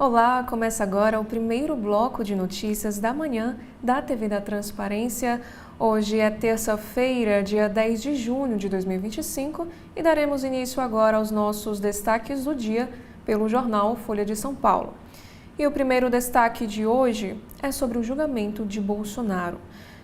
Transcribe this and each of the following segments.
Olá, começa agora o primeiro bloco de notícias da manhã da TV da Transparência. Hoje é terça-feira, dia 10 de junho de 2025 e daremos início agora aos nossos destaques do dia pelo jornal Folha de São Paulo. E o primeiro destaque de hoje é sobre o julgamento de Bolsonaro.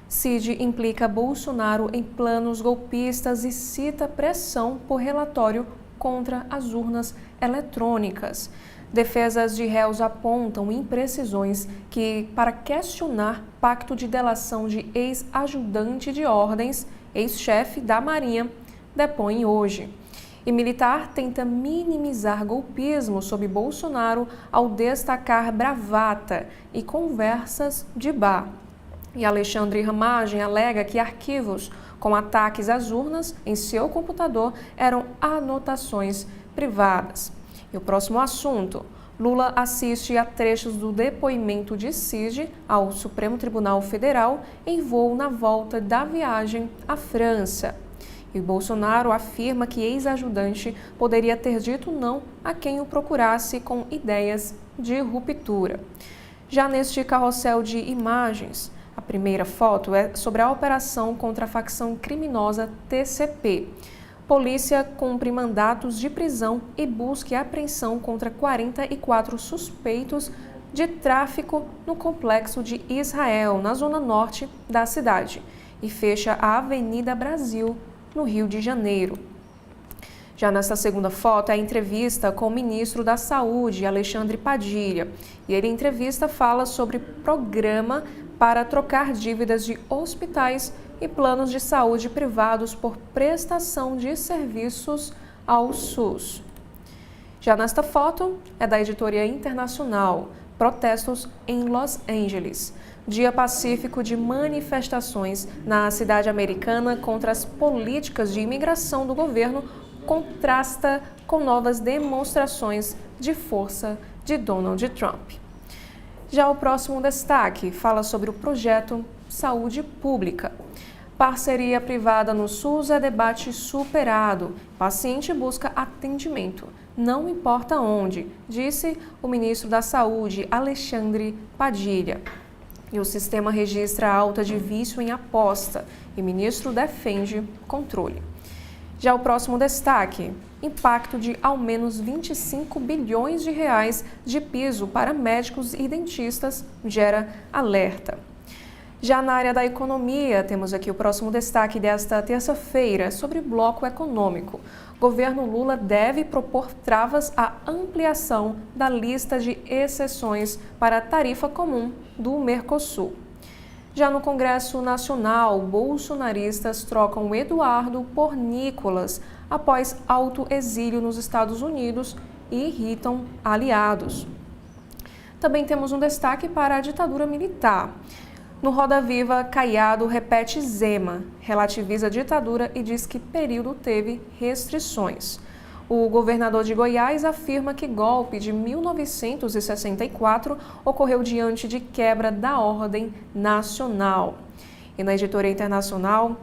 Cid implica Bolsonaro em planos golpistas e cita pressão por relatório contra as urnas eletrônicas. Defesas de réus apontam imprecisões que, para questionar pacto de delação de ex-ajudante de ordens, ex-chefe da Marinha, depõe hoje. E militar tenta minimizar golpismo sob Bolsonaro ao destacar bravata e conversas de bar. E Alexandre Ramagem alega que arquivos com ataques às urnas em seu computador eram anotações privadas. E o próximo assunto, Lula assiste a trechos do depoimento de Cid ao Supremo Tribunal Federal em voo na volta da viagem à França. E Bolsonaro afirma que ex-ajudante poderia ter dito não a quem o procurasse com ideias de ruptura. Já neste carrossel de imagens, a primeira foto é sobre a operação contra a facção criminosa TCP. Polícia cumpre mandatos de prisão e busca e apreensão contra 44 suspeitos de tráfico no complexo de Israel, na zona norte da cidade, e fecha a Avenida Brasil, no Rio de Janeiro. Já nesta segunda foto é a entrevista com o ministro da Saúde, Alexandre Padilha. E ele, em entrevista, fala sobre programa para trocar dívidas de hospitais e planos de saúde privados por prestação de serviços ao SUS. Já nesta foto é da editoria Internacional, protestos em Los Angeles. Dia pacífico de manifestações na cidade americana contra as políticas de imigração do governo contrasta com novas demonstrações de força de Donald Trump. Já o próximo destaque fala sobre o projeto Saúde Pública. Parceria privada no SUS é debate superado. Paciente busca atendimento, não importa onde, disse o ministro da Saúde, Alexandre Padilha. E o sistema registra alta de vício em aposta e o ministro defende controle. Já o próximo destaque, impacto de ao menos 25 bilhões de reais de piso para médicos e dentistas gera alerta. Já na área da economia, temos aqui o próximo destaque desta terça-feira sobre bloco econômico. Governo Lula deve propor travas à ampliação da lista de exceções para a tarifa comum do Mercosul. Já no Congresso Nacional, bolsonaristas trocam Eduardo por Nicolas após alto exílio nos Estados Unidos e irritam aliados. Também temos um destaque para a ditadura militar. No Roda Viva, Caiado repete Zema, relativiza a ditadura e diz que período teve restrições. O governador de Goiás afirma que golpe de 1964 ocorreu diante de quebra da ordem nacional. E na editoria internacional,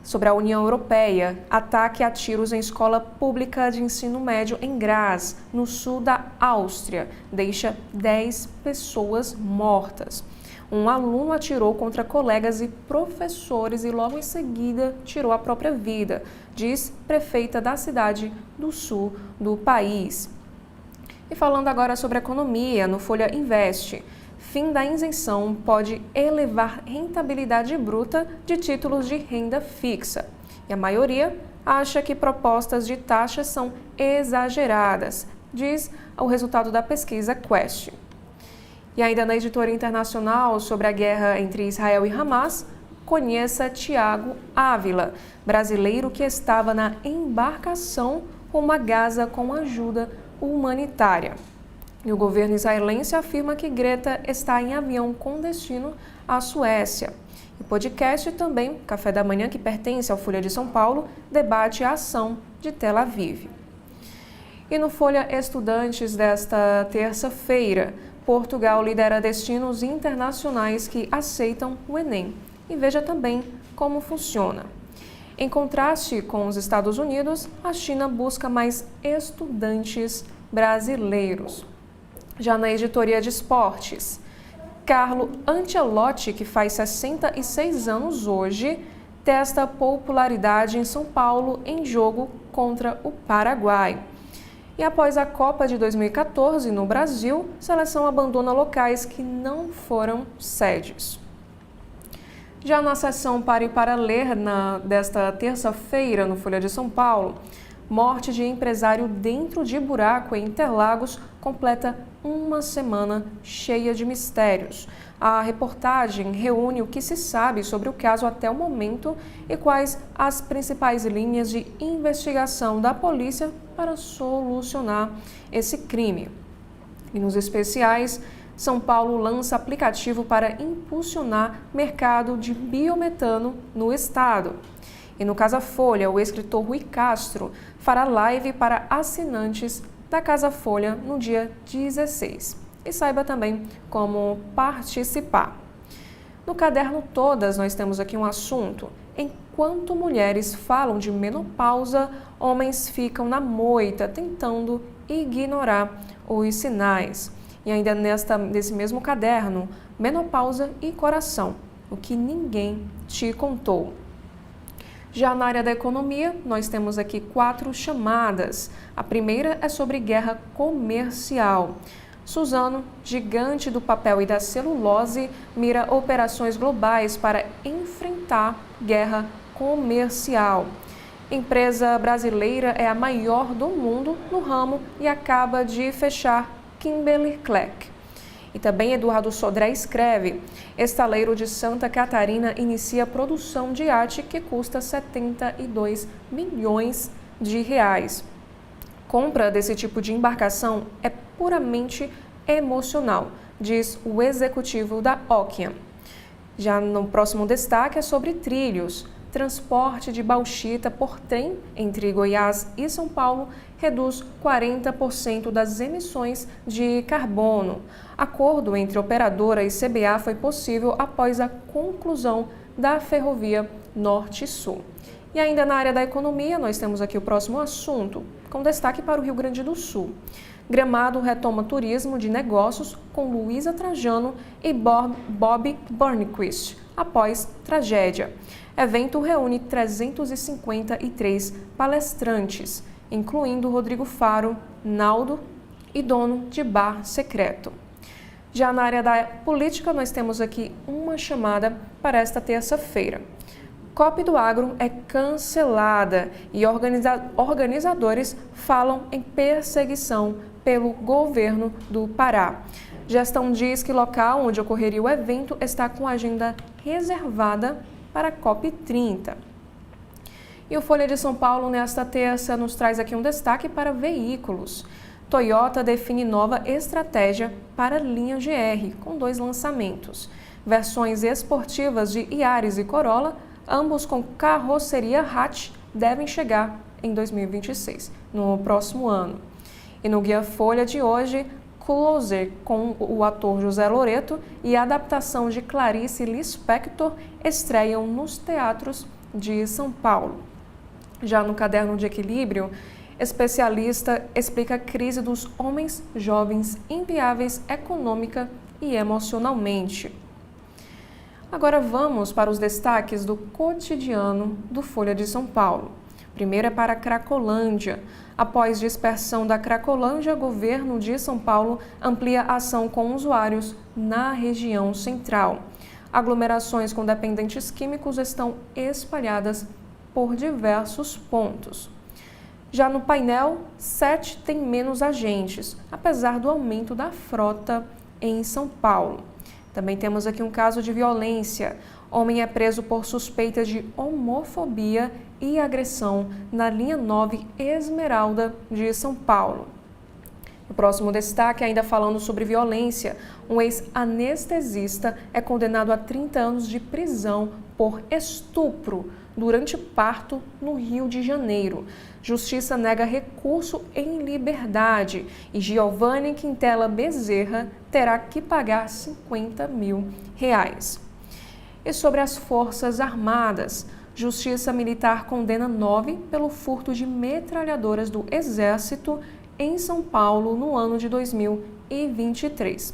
sobre a União Europeia, ataque a tiros em escola pública de ensino médio em Graz, no sul da Áustria, deixa 10 pessoas mortas. Um aluno atirou contra colegas e professores e logo em seguida tirou a própria vida, diz prefeita da cidade do sul do país. E falando agora sobre economia, no Folha Investe, fim da isenção pode elevar rentabilidade bruta de títulos de renda fixa. E a maioria acha que propostas de taxas são exageradas, diz o resultado da pesquisa Quest. E ainda na editoria internacional sobre a guerra entre Israel e Hamas, conheça Tiago Ávila, brasileiro que estava na embarcação rumo a Gaza com ajuda humanitária. E o governo israelense afirma que Greta está em avião com destino à Suécia. O podcast também, Café da Manhã, que pertence ao Folha de São Paulo, debate a ação de Tel Aviv. E no Folha Estudantes desta terça-feira, Portugal lidera destinos internacionais que aceitam o Enem. E veja também como funciona. Em contraste com os Estados Unidos, a China busca mais estudantes brasileiros. Já na editoria de esportes, Carlo Ancelotti, que faz 66 anos hoje, testa popularidade em São Paulo em jogo contra o Paraguai. E após a Copa de 2014 no Brasil, a seleção abandona locais que não foram sedes. Já na seção Pare para Ler, desta terça-feira, no Folha de São Paulo, morte de empresário dentro de buraco em Interlagos completa uma semana cheia de mistérios. A reportagem reúne o que se sabe sobre o caso até o momento e quais as principais linhas de investigação da polícia para solucionar esse crime. E nos especiais, São Paulo lança aplicativo para impulsionar mercado de biometano no estado. E no Casa Folha, o escritor Rui Castro fará live para assinantes da Casa Folha no dia 16. E saiba também como participar. No caderno Todas, nós temos aqui um assunto. Enquanto mulheres falam de menopausa, homens ficam na moita, tentando ignorar os sinais. E ainda nesse mesmo caderno, menopausa e coração, o que ninguém te contou. Já na área da economia, nós temos aqui 4 chamadas. A primeira é sobre guerra comercial. Suzano, gigante do papel e da celulose, mira operações globais para enfrentar guerra comercial. Empresa brasileira é a maior do mundo no ramo e acaba de fechar Kimberly-Clark. E também Eduardo Sodré escreve: estaleiro de Santa Catarina inicia produção de iate que custa 72 milhões de reais. Compra desse tipo de embarcação é puramente emocional, diz o executivo da Ocean. Já no próximo destaque é sobre trilhos. Transporte de bauxita por trem entre Goiás e São Paulo reduz 40% das emissões de carbono. Acordo entre operadora e CBA foi possível após a conclusão da ferrovia Norte-Sul. E ainda na área da economia, nós temos aqui o próximo assunto, com destaque para o Rio Grande do Sul. Gramado retoma turismo de negócios com Luísa Trajano e Bob Burnquist, após tragédia. Evento reúne 353 palestrantes, incluindo Rodrigo Faro, Naldo e dono de bar secreto. Já na área da política, nós temos aqui uma chamada para esta terça-feira. COP do Agro é cancelada e organizadores falam em perseguição pelo governo do Pará. Gestão diz que local onde ocorreria o evento está com agenda reservada para a COP30. E o Folha de São Paulo, nesta terça, nos traz aqui um destaque para veículos. Toyota define nova estratégia para a linha GR, com 2 lançamentos. Versões esportivas de Yaris e Corolla, ambos com carroceria hatch, devem chegar em 2026, no próximo ano. E no Guia Folha de hoje, Closer, com o ator José Loreto, e a adaptação de Clarice Lispector estreiam nos teatros de São Paulo. Já no Caderno de Equilíbrio, especialista explica a crise dos homens jovens inviáveis econômica e emocionalmente. Agora vamos para os destaques do cotidiano do Folha de São Paulo. Primeiro é para a Cracolândia. Após dispersão da Cracolândia, o governo de São Paulo amplia a ação com usuários na região central. Aglomerações com dependentes químicos estão espalhadas por diversos pontos. Já no painel, 7 tem menos agentes, apesar do aumento da frota em São Paulo. Também temos aqui um caso de violência. Homem é preso por suspeita de homofobia e agressão na linha 9 Esmeralda de São Paulo. O próximo destaque, ainda falando sobre violência, um ex-anestesista é condenado a 30 anos de prisão por estupro durante parto no Rio de Janeiro. Justiça nega recurso em liberdade e Giovanni Quintela Bezerra terá que pagar R$50 mil. E sobre as Forças Armadas, Justiça Militar condena 9 pelo furto de metralhadoras do Exército em São Paulo no ano de 2023.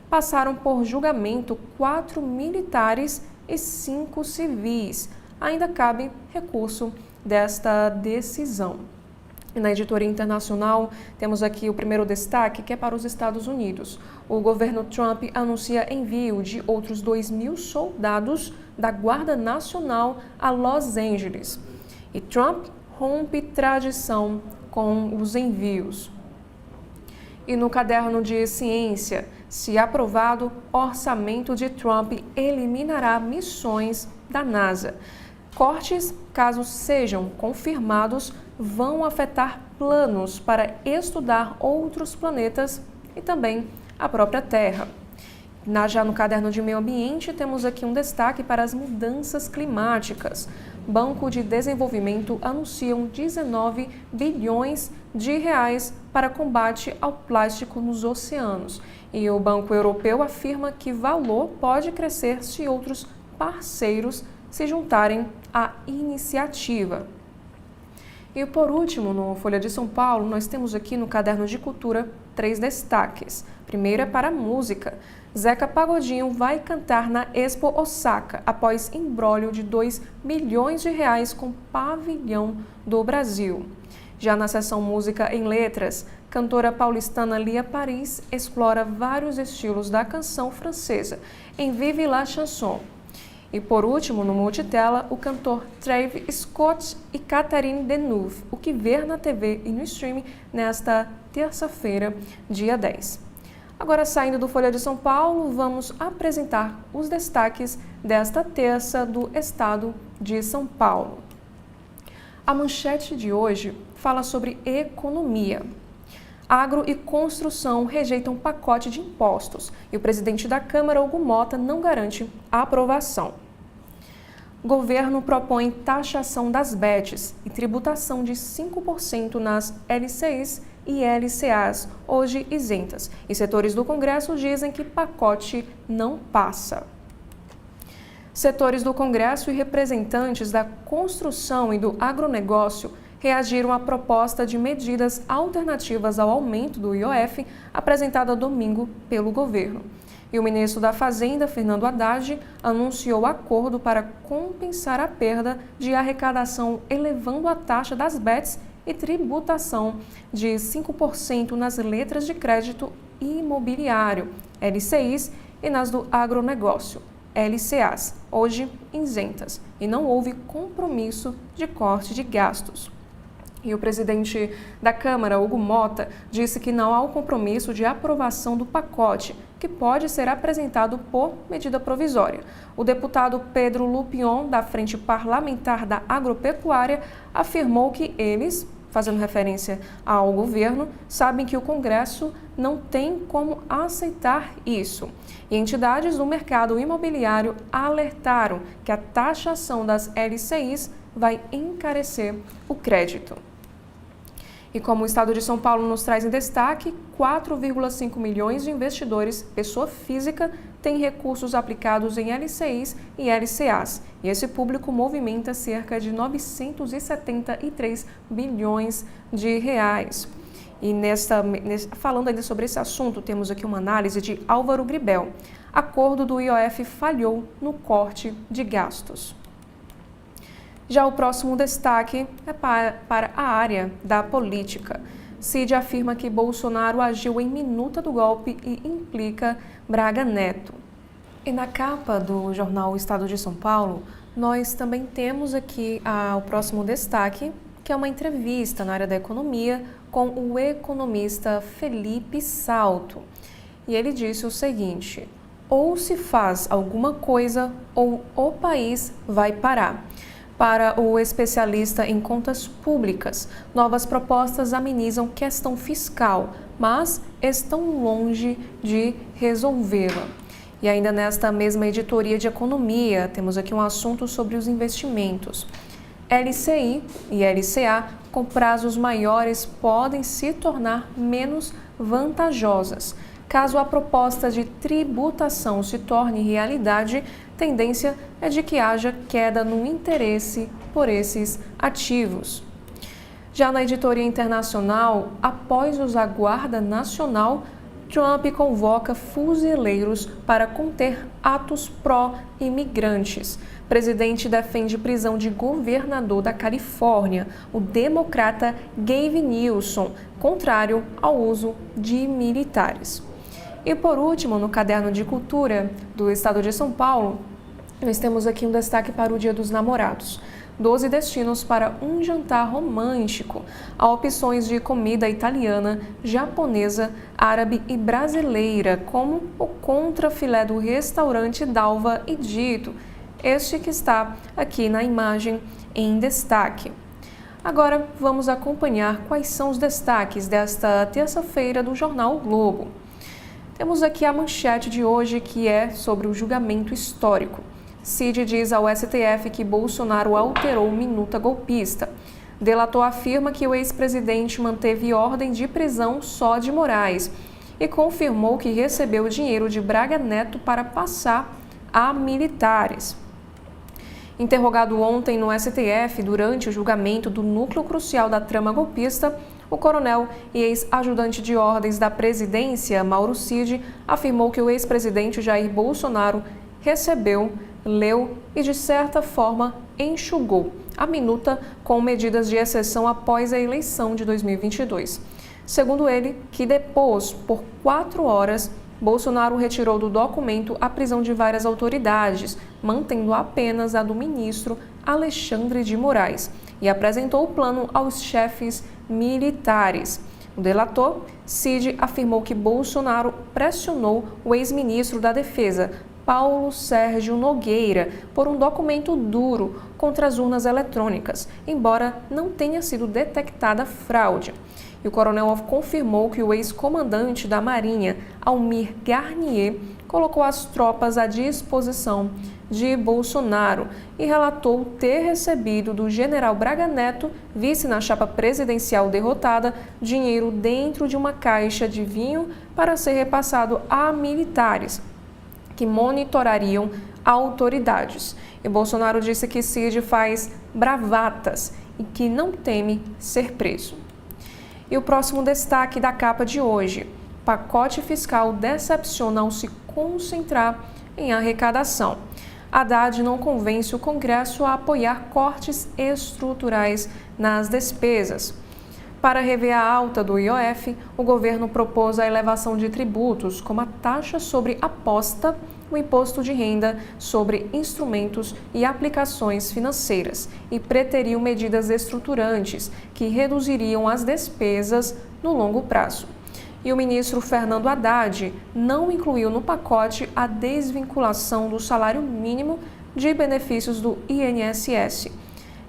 Passaram por julgamento 4 militares e 5 civis. Ainda cabe recurso desta decisão. E na editoria internacional, temos aqui o primeiro destaque, que é para os Estados Unidos. O governo Trump anuncia envio de outros 2.000 soldados da Guarda Nacional a Los Angeles. E Trump rompe tradição com os envios. E no caderno de ciência, se aprovado, orçamento de Trump eliminará missões da NASA. Cortes, caso sejam confirmados, vão afetar planos para estudar outros planetas e também a própria Terra. Já no caderno de meio ambiente, temos aqui um destaque para as mudanças climáticas. Banco de Desenvolvimento anunciam 19 bilhões de reais para combate ao plástico nos oceanos. E o Banco Europeu afirma que valor pode crescer se outros parceiros se juntarem à iniciativa. E por último, no Folha de São Paulo, nós temos aqui no Caderno de Cultura 3 destaques. Primeiro é para a música. Zeca Pagodinho vai cantar na Expo Osaka após imbróglio de 2 milhões de reais com Pavilhão do Brasil. Já na seção Música em Letras, cantora paulistana Lia Paris explora vários estilos da canção francesa em Vive la Chanson. E por último, no Multitela, o cantor Travis Scott e Catherine Deneuve, o que ver na TV e no streaming nesta terça-feira, dia 10. Agora, saindo do Folha de São Paulo, vamos apresentar os destaques desta terça do estado de São Paulo. A manchete de hoje fala sobre economia. Agro e construção rejeitam pacote de impostos e o presidente da Câmara, Hugo Mota, não garante a aprovação. Governo propõe taxação das bets e tributação de 5% nas LCIs e LCAs, hoje isentas, e setores do Congresso dizem que pacote não passa. Setores do Congresso e representantes da construção e do agronegócio reagiram à proposta de medidas alternativas ao aumento do IOF apresentada domingo pelo governo. E o ministro da Fazenda, Fernando Haddad, anunciou acordo para compensar a perda de arrecadação, elevando a taxa das bets e tributação de 5% nas letras de crédito imobiliário, LCIs, e nas do agronegócio, LCAs, hoje isentas, e não houve compromisso de corte de gastos. E o presidente da Câmara, Hugo Mota, disse que não há o compromisso de aprovação do pacote, que pode ser apresentado por medida provisória. O deputado Pedro Lupion, da Frente Parlamentar da Agropecuária, afirmou que eles, fazendo referência ao governo, sabem que o Congresso não tem como aceitar isso. E entidades do mercado imobiliário alertaram que a taxação das LCIs vai encarecer o crédito. E como o Estado de São Paulo nos traz em destaque, 4,5 milhões de investidores, pessoa física, têm recursos aplicados em LCIs e LCAs. E esse público movimenta cerca de 973 bilhões de reais. E falando ainda sobre esse assunto, temos aqui uma análise de Álvaro Gribel. Acordo do IOF falhou no corte de gastos. Já o próximo destaque é para a área da política. Cid afirma que Bolsonaro agiu em minuta do golpe e implica Braga Neto. E na capa do jornal Estado de São Paulo, nós também temos aqui o próximo destaque, que é uma entrevista na área da economia com o economista Felipe Salto. E ele disse o seguinte: ou se faz alguma coisa ou o país vai parar. Para o especialista em contas públicas, novas propostas amenizam questão fiscal, mas estão longe de resolvê-la. E ainda nesta mesma editoria de economia, temos aqui um assunto sobre os investimentos. LCI e LCA com prazos maiores podem se tornar menos vantajosas. Caso a proposta de tributação se torne realidade, tendência é de que haja queda no interesse por esses ativos. Já na editoria internacional, após os Guarda Nacional, Trump convoca fuzileiros para conter atos pró-imigrantes. Presidente defende prisão de governador da Califórnia, o democrata Gavin Newsom, contrário ao uso de militares. E por último, no caderno de cultura do estado de São Paulo, nós temos aqui um destaque para o Dia dos Namorados. 12 destinos para um jantar romântico. Há opções de comida italiana, japonesa, árabe e brasileira, como o contrafilé do restaurante Dalva e Dito, este que está aqui na imagem em destaque. Agora vamos acompanhar quais são os destaques desta terça-feira do Jornal o Globo. Temos aqui a manchete de hoje, que é sobre o julgamento histórico. Cid diz ao STF que Bolsonaro alterou minuta golpista. Delator afirma que o ex-presidente manteve ordem de prisão só de Moraes e confirmou que recebeu dinheiro de Braga Neto para passar a militares. Interrogado ontem no STF durante o julgamento do núcleo crucial da trama golpista, o coronel e ex-ajudante de ordens da presidência, Mauro Cid, afirmou que o ex-presidente Jair Bolsonaro recebeu, leu e, de certa forma, enxugou a minuta com medidas de exceção após a eleição de 2022. Segundo ele, que depôs por 4 horas, Bolsonaro retirou do documento a prisão de várias autoridades, mantendo apenas a do ministro Alexandre de Moraes, e apresentou o plano aos chefes militares. O delator, Cid, afirmou que Bolsonaro pressionou o ex-ministro da Defesa, Paulo Sérgio Nogueira, por um documento duro contra as urnas eletrônicas, embora não tenha sido detectada fraude. E o coronel confirmou que o ex-comandante da Marinha, Almir Garnier, colocou as tropas à disposição de Bolsonaro e relatou ter recebido do general Braga Neto, vice na chapa presidencial derrotada, dinheiro dentro de uma caixa de vinho para ser repassado a militares que monitorariam autoridades. E Bolsonaro disse que Cid faz bravatas e que não teme ser preso. E o próximo destaque da capa de hoje: pacote fiscal decepciona ao se concentrar em arrecadação. Haddad não convence o Congresso a apoiar cortes estruturais nas despesas. Para rever a alta do IOF, o governo propôs a elevação de tributos, como a taxa sobre aposta, o imposto de renda sobre instrumentos e aplicações financeiras, e preteriu medidas estruturantes que reduziriam as despesas no longo prazo. E o ministro Fernando Haddad não incluiu no pacote a desvinculação do salário mínimo de benefícios do INSS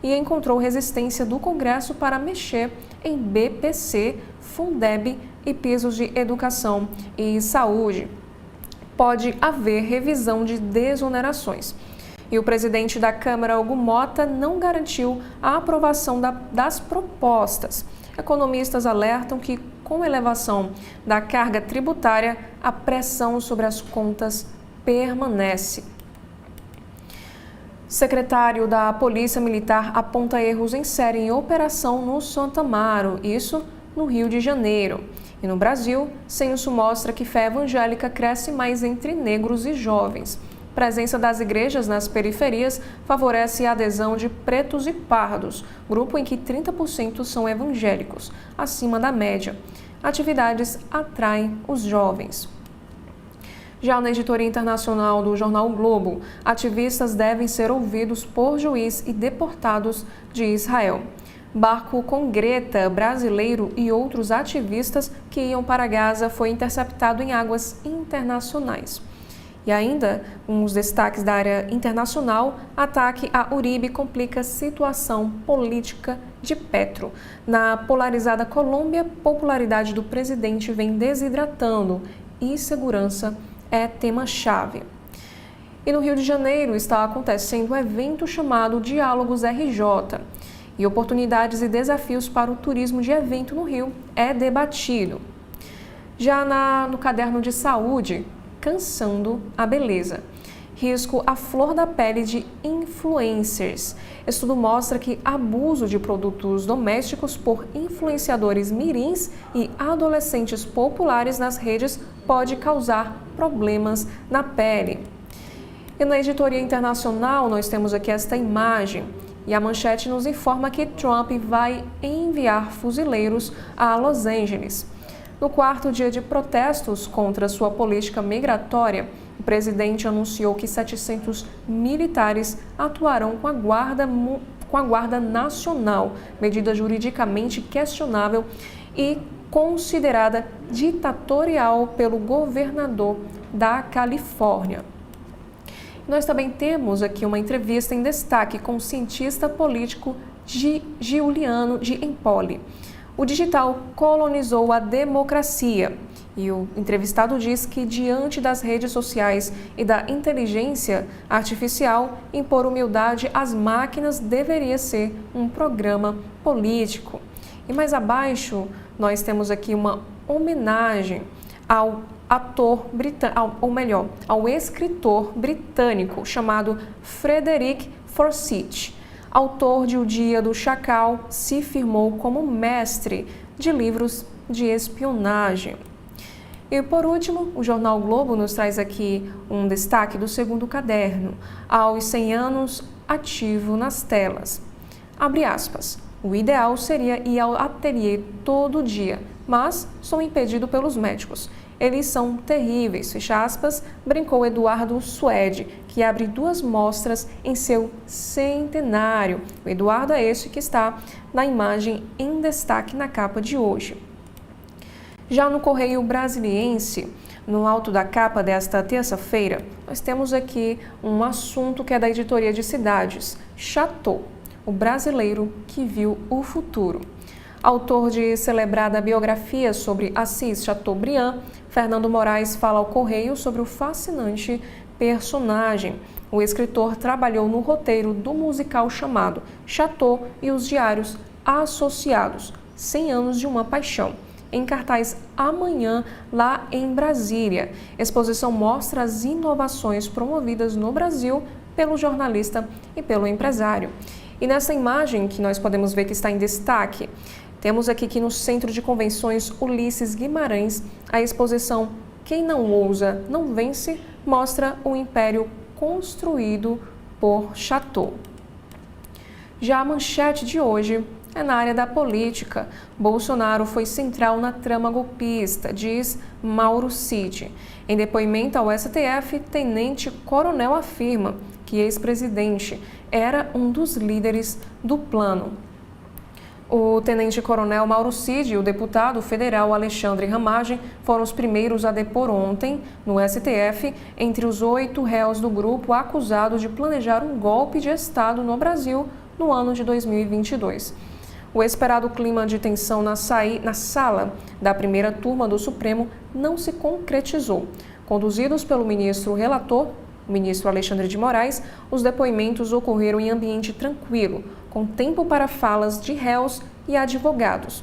e encontrou resistência do Congresso para mexer em BPC, Fundeb e pisos de educação e saúde. Pode haver revisão de desonerações. E o presidente da Câmara, Hugo Mota, não garantiu a aprovação das propostas. Economistas alertam que, com a elevação da carga tributária, a pressão sobre as contas permanece. Secretário da Polícia Militar aponta erros em série em operação no Santo Amaro, isso no Rio de Janeiro. E no Brasil, censo mostra que fé evangélica cresce mais entre negros e jovens. Presença das igrejas nas periferias favorece a adesão de pretos e pardos, grupo em que 30% são evangélicos, acima da média. Atividades atraem os jovens. Já na editoria internacional do Jornal o Globo, ativistas devem ser ouvidos por juiz e deportados de Israel. Barco com Greta, brasileiro e outros ativistas que iam para Gaza foi interceptado em águas internacionais. E ainda, uns destaques da área internacional: ataque a Uribe complica situação política de Petro. Na polarizada Colômbia, popularidade do presidente vem desidratando e segurança é tema-chave. E no Rio de Janeiro está acontecendo um evento chamado Diálogos RJ. E oportunidades e desafios para o turismo de evento no Rio é debatido. Já no caderno de saúde, Cansando a Beleza. Risco à flor da pele de influencers. Estudo mostra que abuso de produtos domésticos por influenciadores mirins e adolescentes populares nas redes pode causar problemas na pele. E na editoria internacional, nós temos aqui esta imagem. E a manchete nos informa que Trump vai enviar fuzileiros a Los Angeles. No quarto dia de protestos contra sua política migratória, o presidente anunciou que 700 militares atuarão com a Guarda Nacional, medida juridicamente questionável e considerada ditatorial pelo governador da Califórnia. Nós também temos aqui uma entrevista em destaque com o cientista político Giuliano de Empoli. O digital colonizou a democracia e o entrevistado diz que, diante das redes sociais e da inteligência artificial, impor humildade às máquinas deveria ser um programa político. E mais abaixo, nós temos aqui uma homenagem ao ao escritor britânico chamado Frederick Forsyth. Autor de O Dia do Chacal, se firmou como mestre de livros de espionagem. E por último, o jornal Globo nos traz aqui um destaque do segundo caderno, aos 100 anos ativo nas telas. Abre aspas. O ideal seria ir ao ateliê todo dia, mas sou impedido pelos médicos. Eles são terríveis, fecha aspas, brincou Eduardo Suede, que abre 2 mostras em seu centenário. O Eduardo é este que está na imagem em destaque na capa de hoje. Já no Correio Brasiliense, no alto da capa desta terça-feira, nós temos aqui um assunto que é da editoria de cidades, Chateau, o brasileiro que viu o futuro. Autor de celebrada biografia sobre Assis Chateaubriand, Fernando Moraes fala ao Correio sobre o fascinante personagem. O escritor trabalhou no roteiro do musical chamado Chateau e os Diários Associados, 100 anos de uma paixão, em cartaz amanhã lá em Brasília. A exposição mostra as inovações promovidas no Brasil pelo jornalista e pelo empresário. E nessa imagem que nós podemos ver que está em destaque, temos aqui que no Centro de Convenções Ulisses Guimarães, a exposição Quem Não Ousa Não Vence mostra o império construído por Chateau. Já a manchete de hoje é na área da política. Bolsonaro foi central na trama golpista, diz Mauro Cid. Em depoimento ao STF, tenente-coronel afirma que ex-presidente era um dos líderes do plano. O tenente-coronel Mauro Cid e o deputado federal Alexandre Ramagem foram os primeiros a depor ontem no STF entre os 8 réus do grupo acusados de planejar um golpe de Estado no Brasil no ano de 2022. O esperado clima de tensão na sala da primeira turma do Supremo não se concretizou. Conduzidos pelo ministro relator, o ministro Alexandre de Moraes, os depoimentos ocorreram em ambiente tranquilo, com tempo para falas de réus e advogados.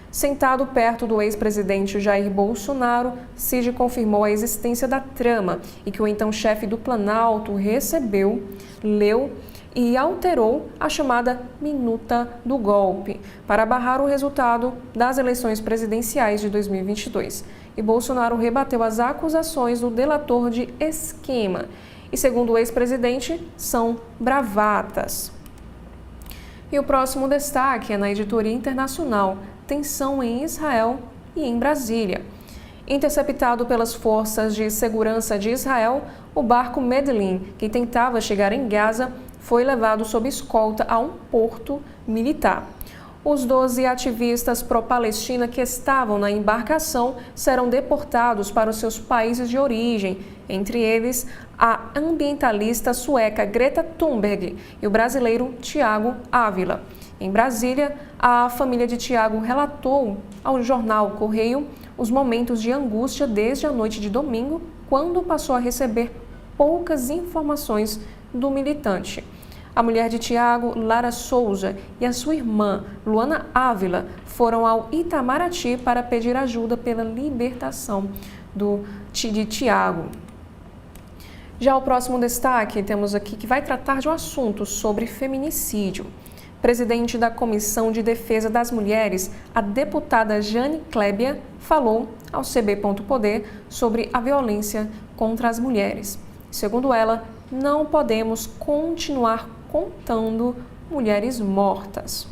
Sentado perto do ex-presidente Jair Bolsonaro, Cid confirmou a existência da trama e que o então chefe do Planalto recebeu, leu e alterou a chamada minuta do golpe para barrar o resultado das eleições presidenciais de 2022. E Bolsonaro rebateu as acusações do delator de esquema. E, segundo o ex-presidente, são bravatas. E o próximo destaque é na editoria internacional, tensão em Israel e em Brasília. Interceptado pelas forças de segurança de Israel, o barco Medellín, que tentava chegar em Gaza, foi levado sob escolta a um porto militar. Os 12 ativistas pró-Palestina que estavam na embarcação serão deportados para os seus países de origem, entre eles a ambientalista sueca Greta Thunberg e o brasileiro Tiago Ávila. Em Brasília, a família de Tiago relatou ao jornal Correio os momentos de angústia desde a noite de domingo, quando passou a receber poucas informações do militante. A mulher de Tiago, Lara Souza, e a sua irmã, Luana Ávila, foram ao Itamaraty para pedir ajuda pela libertação de Tiago. Já o próximo destaque temos aqui que vai tratar de um assunto sobre feminicídio. Presidente da Comissão de Defesa das Mulheres, a deputada Jane Klebia, falou ao CB.poder sobre a violência contra as mulheres. Segundo ela, não podemos continuar contando mulheres mortas.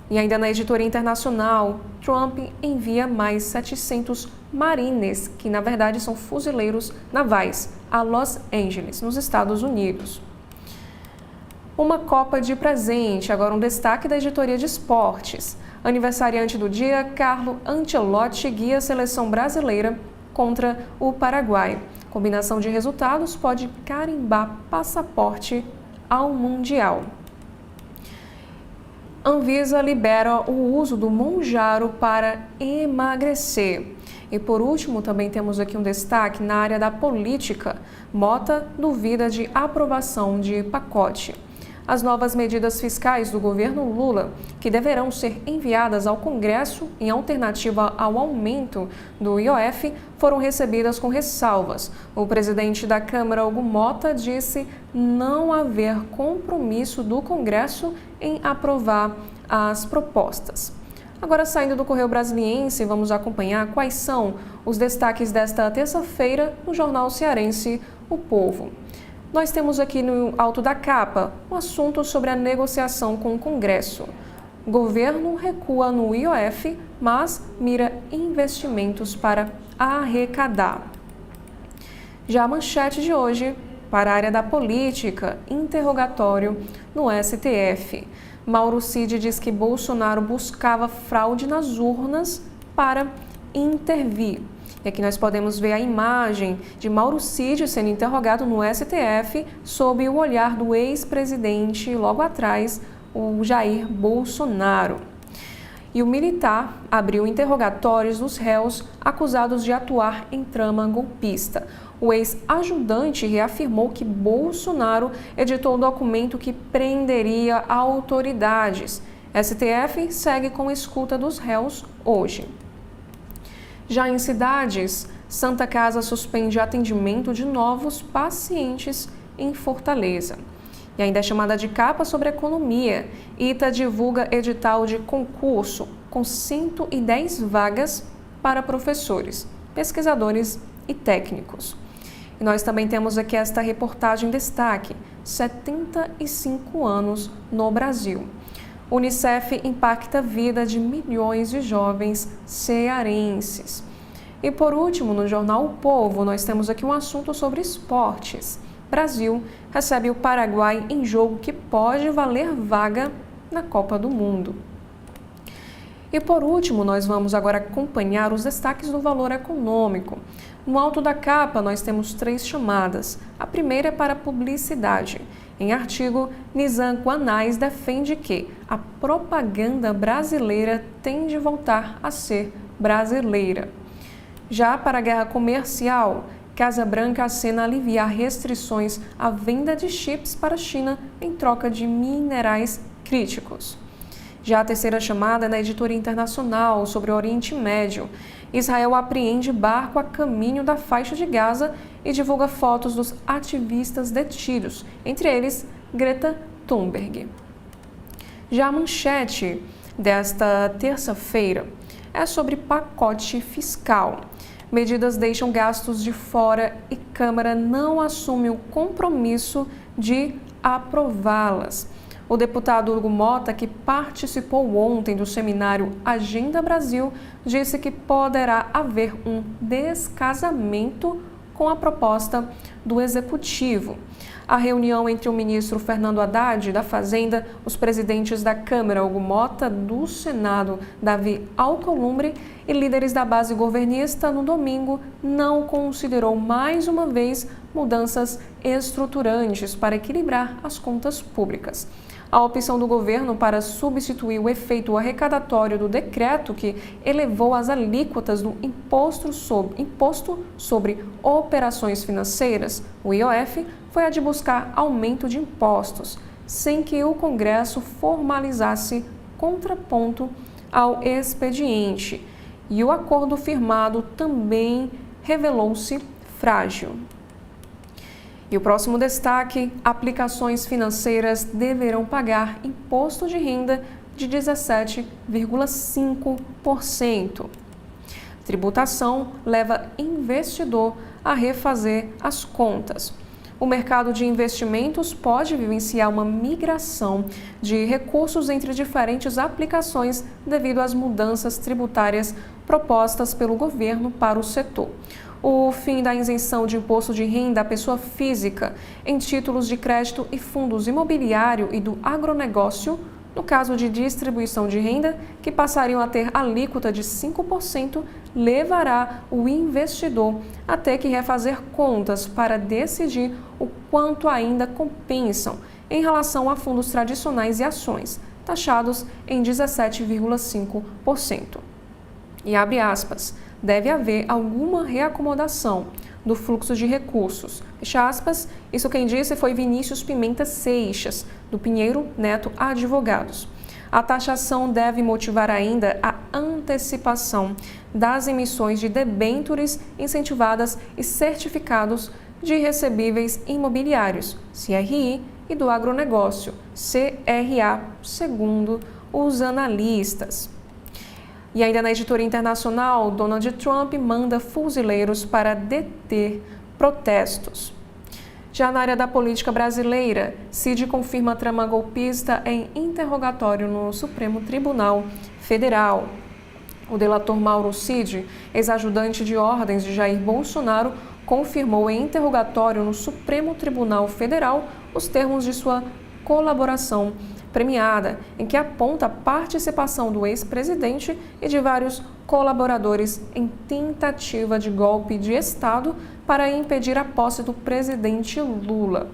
E ainda na editoria internacional, Trump envia mais 700 marines, que na verdade são fuzileiros navais, a Los Angeles, nos Estados Unidos. Uma Copa de presente, agora um destaque da editoria de esportes. Aniversariante do dia, Carlo Ancelotti guia a seleção brasileira contra o Paraguai. Combinação de resultados pode carimbar passaporte ao Mundial. Anvisa libera o uso do Mounjaro para emagrecer. E por último, também temos aqui um destaque na área da política. Mota duvida de aprovação de pacote. As novas medidas fiscais do governo Lula, que deverão ser enviadas ao Congresso em alternativa ao aumento do IOF, foram recebidas com ressalvas. O presidente da Câmara, Hugo Mota, disse não haver compromisso do Congresso em aprovar as propostas. Agora, saindo do Correio Brasiliense, vamos acompanhar quais são os destaques desta terça-feira no jornal cearense O Povo. Nós temos aqui no alto da capa um assunto sobre a negociação com o Congresso. O governo recua no IOF, mas mira investimentos para arrecadar. Já a manchete de hoje, para a área da política, interrogatório no STF. Mauro Cid diz que Bolsonaro buscava fraude nas urnas para intervir. E aqui nós podemos ver a imagem de Mauro Cid sendo interrogado no STF sob o olhar do ex-presidente, logo atrás, o Jair Bolsonaro. E o militar abriu interrogatórios dos réus acusados de atuar em trama golpista. O ex-ajudante reafirmou que Bolsonaro editou um documento que prenderia autoridades. STF segue com escuta dos réus hoje. Já em cidades, Santa Casa suspende atendimento de novos pacientes em Fortaleza. E ainda é chamada de capa sobre economia. ITA divulga edital de concurso com 110 vagas para professores, pesquisadores e técnicos. E nós também temos aqui esta reportagem em destaque: 75 anos no Brasil. Unicef impacta a vida de milhões de jovens cearenses. E por último, no jornal O Povo, nós temos aqui um assunto sobre esportes. Brasil recebe o Paraguai em jogo que pode valer vaga na Copa do Mundo. E por último, nós vamos agora acompanhar os destaques do valor econômico. No alto da capa, nós temos 3 chamadas. A primeira é para publicidade. Em artigo, Nizam Guanais defende que a propaganda brasileira tem de voltar a ser brasileira. Já para a guerra comercial, Casa Branca acena aliviar restrições à venda de chips para a China em troca de minerais críticos. Já a terceira chamada é na editoria internacional sobre o Oriente Médio. Israel apreende barco a caminho da faixa de Gaza e divulga fotos dos ativistas detidos, entre eles Greta Thunberg. Já a manchete desta terça-feira é sobre pacote fiscal. Medidas deixam gastos de fora e Câmara não assume o compromisso de aprová-las. O deputado Hugo Mota, que participou ontem do seminário Agenda Brasil, disse que poderá haver um descasamento com a proposta do Executivo. A reunião entre o ministro Fernando Haddad, da Fazenda, os presidentes da Câmara, Hugo Mota, do Senado, Davi Alcolumbre, e líderes da base governista no domingo, não considerou mais uma vez mudanças estruturantes para equilibrar as contas públicas. A opção do governo para substituir o efeito arrecadatório do decreto que elevou as alíquotas do Imposto sobre Operações Financeiras, o IOF, foi a de buscar aumento de impostos, sem que o Congresso formalizasse contraponto ao expediente. E o acordo firmado também revelou-se frágil. E o próximo destaque: aplicações financeiras deverão pagar imposto de renda de 17,5%. Tributação leva investidor a refazer as contas. O mercado de investimentos pode vivenciar uma migração de recursos entre diferentes aplicações devido às mudanças tributárias propostas pelo governo para o setor. O fim da isenção de imposto de renda à pessoa física em títulos de crédito e fundos imobiliário e do agronegócio, no caso de distribuição de renda, que passariam a ter alíquota de 5%, levará o investidor a ter que refazer contas para decidir o quanto ainda compensam em relação a fundos tradicionais e ações, taxados em 17,5%. E abre aspas, deve haver alguma reacomodação do fluxo de recursos. Fecha aspas, isso quem disse foi Vinícius Pimenta Seixas, do Pinheiro Neto Advogados. A taxação deve motivar ainda a antecipação das emissões de debêntures incentivadas e certificados de recebíveis imobiliários, CRI, e do agronegócio, CRA, segundo os analistas. E ainda na editoria internacional, Donald Trump manda fuzileiros para deter protestos. Já na área da política brasileira, Cid confirma a trama golpista em interrogatório no Supremo Tribunal Federal. O delator Mauro Cid, ex-ajudante de ordens de Jair Bolsonaro, confirmou em interrogatório no Supremo Tribunal Federal os termos de sua colaboração premiada, em que aponta a participação do ex-presidente e de vários colaboradores em tentativa de golpe de Estado para impedir a posse do presidente Lula.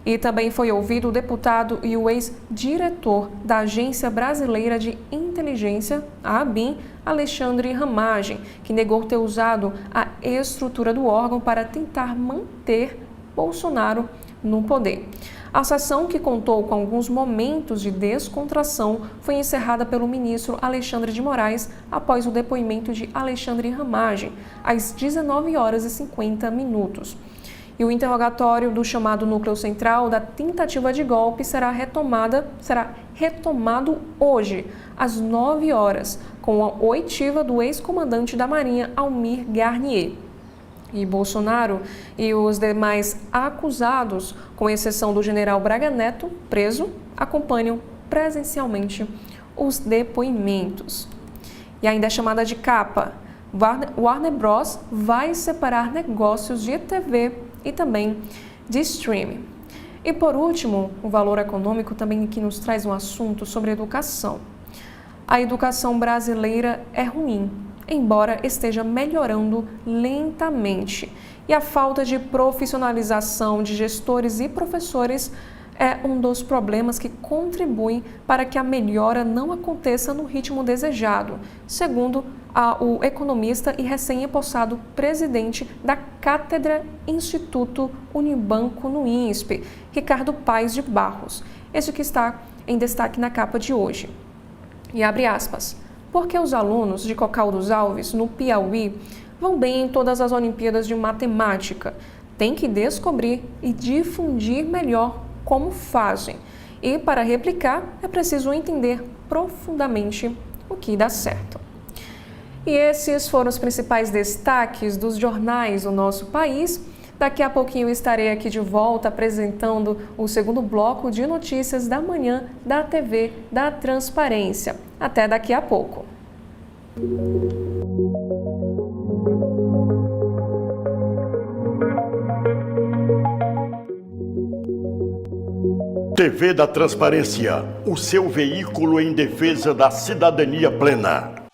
E também foi ouvido o deputado e o ex-diretor da Agência Brasileira de Inteligência, a ABIN, Alexandre Ramagem, que negou ter usado a estrutura do órgão para tentar manter Bolsonaro no poder. A sessão, que contou com alguns momentos de descontração, foi encerrada pelo ministro Alexandre de Moraes após o depoimento de Alexandre Ramagem, às 19h50. E o interrogatório do chamado núcleo central da tentativa de golpe será retomado hoje, às 9h, com a oitiva do ex-comandante da Marinha, Almir Garnier. E Bolsonaro e os demais acusados, com exceção do general Braga Neto, preso, acompanham presencialmente os depoimentos. E ainda é chamada de capa, Warner Bros. Vai separar negócios de TV e também de streaming. E por último, o Valor Econômico também aqui nos traz um assunto sobre educação. A educação brasileira é ruim, embora esteja melhorando lentamente. E a falta de profissionalização de gestores e professores é um dos problemas que contribuem para que a melhora não aconteça no ritmo desejado, segundo o economista e recém-empossado presidente da Cátedra Instituto Unibanco no INSPE, Ricardo Paes de Barros. Esse que está em destaque na capa de hoje. E abre aspas. Porque os alunos de Cocal dos Alves, no Piauí, vão bem em todas as Olimpíadas de Matemática. Tem que descobrir e difundir melhor como fazem. E para replicar, é preciso entender profundamente o que dá certo. E esses foram os principais destaques dos jornais do nosso país. Daqui a pouquinho eu estarei aqui de volta apresentando o segundo bloco de notícias da manhã da TV da Transparência. Até daqui a pouco. TV da Transparência, o seu veículo em defesa da cidadania plena.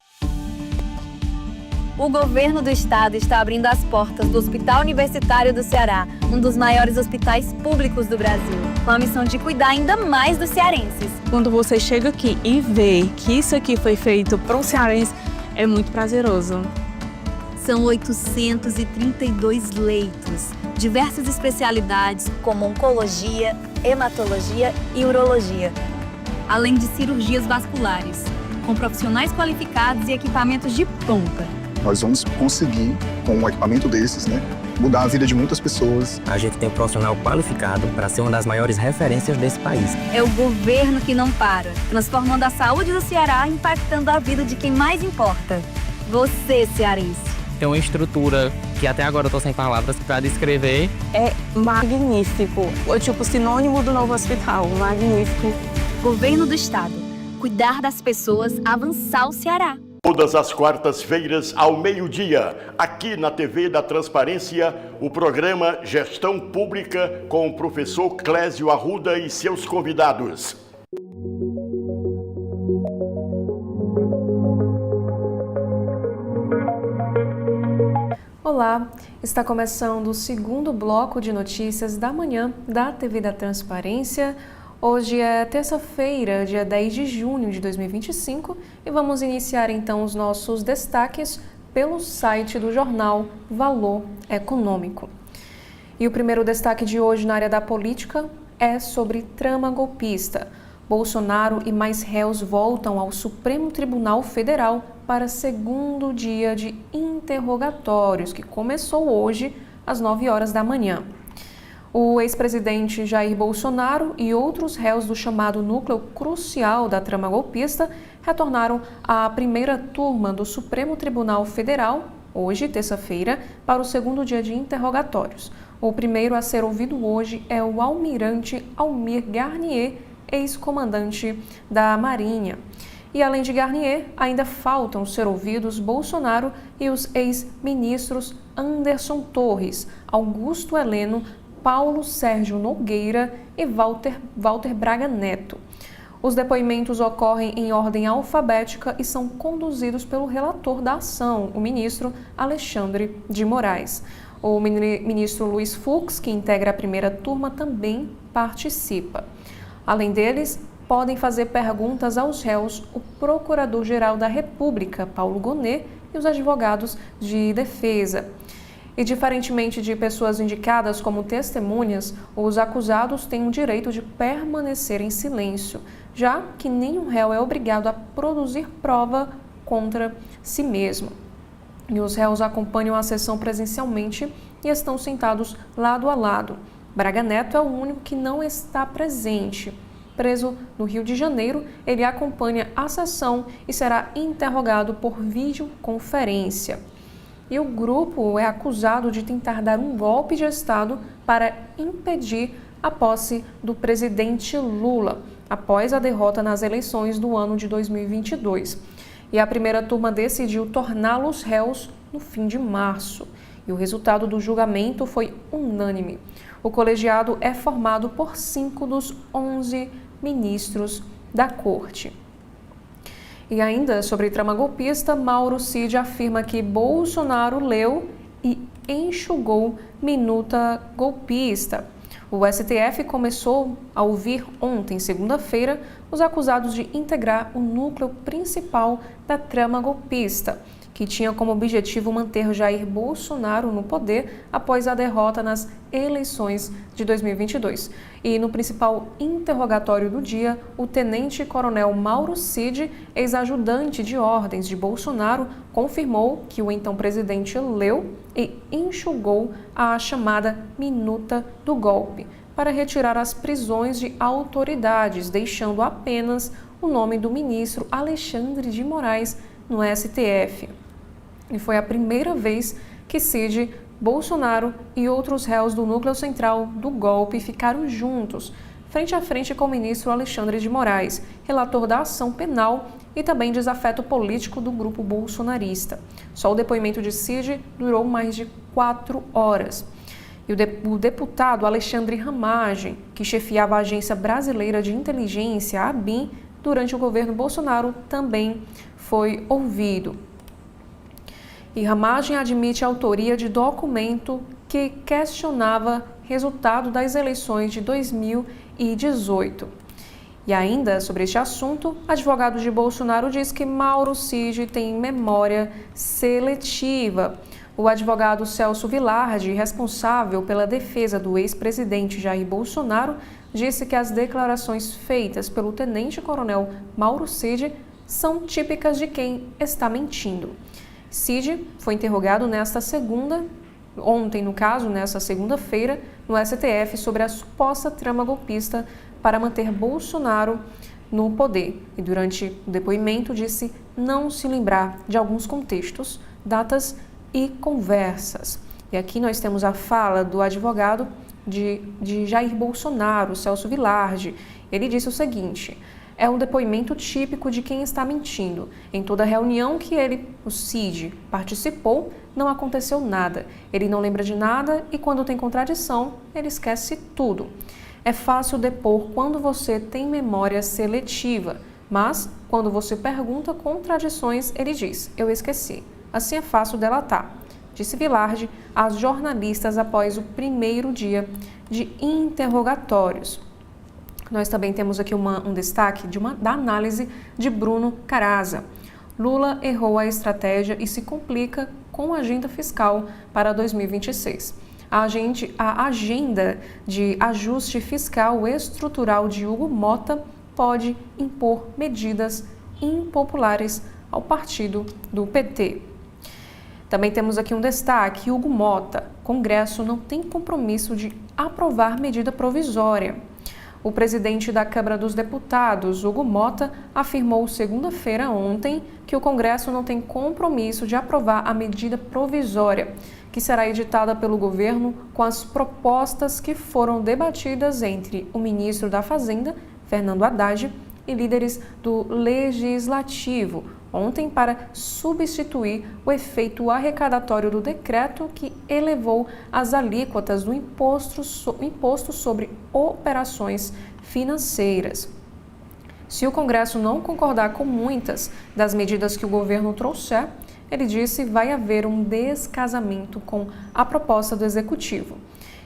O governo do estado está abrindo as portas do Hospital Universitário do Ceará, um dos maiores hospitais públicos do Brasil, com a missão de cuidar ainda mais dos cearenses. Quando você chega aqui e vê que isso aqui foi feito para um cearense, é muito prazeroso. São 832 leitos, diversas especialidades como oncologia, hematologia e urologia, além de cirurgias vasculares, com profissionais qualificados e equipamentos de ponta. Nós vamos conseguir, com um equipamento desses, mudar a vida de muitas pessoas. A gente tem um profissional qualificado para ser uma das maiores referências desse país. É o governo que não para, transformando a saúde do Ceará, impactando a vida de quem mais importa. Você, cearense. Tem uma estrutura que até agora eu estou sem palavras para descrever. É magnífico. É sinônimo do novo hospital. Magnífico. Governo do Estado. Cuidar das pessoas, avançar o Ceará. Todas as quartas-feiras, ao meio-dia, aqui na TV da Transparência, o programa Gestão Pública com o professor Clésio Arruda e seus convidados. Olá, está começando o segundo bloco de notícias da manhã da TV da Transparência. Hoje é terça-feira, dia 10 de junho de 2025 e vamos iniciar então os nossos destaques pelo site do jornal Valor Econômico. E o primeiro destaque de hoje na área da política é sobre trama golpista. Bolsonaro e mais réus voltam ao Supremo Tribunal Federal para segundo dia de interrogatórios, que começou hoje às 9 horas da manhã. O ex-presidente Jair Bolsonaro e outros réus do chamado núcleo crucial da trama golpista retornaram à primeira turma do Supremo Tribunal Federal, hoje, terça-feira, para o segundo dia de interrogatórios. O primeiro a ser ouvido hoje é o almirante Almir Garnier, ex-comandante da Marinha. E além de Garnier, ainda faltam ser ouvidos Bolsonaro e os ex-ministros Anderson Torres, Augusto Heleno, Paulo Sérgio Nogueira e Walter Braga Neto. Os depoimentos ocorrem em ordem alfabética e são conduzidos pelo relator da ação, o ministro Alexandre de Moraes. O ministro Luiz Fux, que integra a primeira turma, também participa. Além deles, podem fazer perguntas aos réus o Procurador-Geral da República, Paulo Gonet, e os advogados de defesa. E, diferentemente de pessoas indicadas como testemunhas, os acusados têm o direito de permanecer em silêncio, já que nenhum réu é obrigado a produzir prova contra si mesmo. E os réus acompanham a sessão presencialmente e estão sentados lado a lado. Braga Neto é o único que não está presente. Preso no Rio de Janeiro, ele acompanha a sessão e será interrogado por videoconferência. E o grupo é acusado de tentar dar um golpe de Estado para impedir a posse do presidente Lula, após a derrota nas eleições do ano de 2022. E a primeira turma decidiu torná-los réus no fim de março. E o resultado do julgamento foi unânime. O colegiado é formado por 5 dos 11 ministros da Corte. E ainda sobre trama golpista, Mauro Cid afirma que Bolsonaro leu e enxugou minuta golpista. O STF começou a ouvir ontem, segunda-feira, os acusados de integrar o núcleo principal da trama golpista, que tinha como objetivo manter Jair Bolsonaro no poder após a derrota nas eleições de 2022. E no principal interrogatório do dia, o tenente-coronel Mauro Cid, ex-ajudante de ordens de Bolsonaro, confirmou que o então presidente leu e enxugou a chamada minuta do golpe para retirar as prisões de autoridades, deixando apenas o nome do ministro Alexandre de Moraes no STF. E foi a primeira vez que Cid, Bolsonaro e outros réus do núcleo central do golpe ficaram juntos, frente a frente com o ministro Alexandre de Moraes, relator da ação penal e também desafeto político do grupo bolsonarista. Só o depoimento de Cid durou mais de 4 horas. E o deputado Alexandre Ramagem, que chefiava a Agência Brasileira de Inteligência, a ABIN, durante o governo Bolsonaro, também foi ouvido. E Ramagem admite a autoria de documento que questionava resultado das eleições de 2018. E ainda sobre este assunto, advogado de Bolsonaro diz que Mauro Cid tem memória seletiva. O advogado Celso Vilardi, responsável pela defesa do ex-presidente Jair Bolsonaro, disse que as declarações feitas pelo tenente-coronel Mauro Cid são típicas de quem está mentindo. Cid foi interrogado nesta segunda-feira, no STF, sobre a suposta trama golpista para manter Bolsonaro no poder. E durante o depoimento disse não se lembrar de alguns contextos, datas e conversas. E aqui nós temos a fala do advogado de Jair Bolsonaro, Celso Vilardi. Ele disse o seguinte: é um depoimento típico de quem está mentindo. Em toda reunião que ele, o Cid, participou, não aconteceu nada. Ele não lembra de nada e quando tem contradição, ele esquece tudo. É fácil depor quando você tem memória seletiva, mas quando você pergunta contradições, ele diz, eu esqueci. Assim é fácil delatar, disse Vilardi às jornalistas após o primeiro dia de interrogatórios. Nós também temos aqui um destaque da análise de Bruno Caraza. Lula errou a estratégia e se complica com a agenda fiscal para 2026. A agenda de ajuste fiscal estrutural de Hugo Mota pode impor medidas impopulares ao partido do PT. Também temos aqui um destaque, Hugo Mota. Congresso não tem compromisso de aprovar medida provisória. O presidente da Câmara dos Deputados, Hugo Mota, afirmou segunda-feira ontem que o Congresso não tem compromisso de aprovar a medida provisória, que será editada pelo governo com as propostas que foram debatidas entre o ministro da Fazenda, Fernando Haddad, e líderes do Legislativo, ontem para substituir o efeito arrecadatório do decreto que elevou as alíquotas do imposto sobre operações financeiras. Se o Congresso não concordar com muitas das medidas que o governo trouxer, ele disse, vai haver um descasamento com a proposta do Executivo.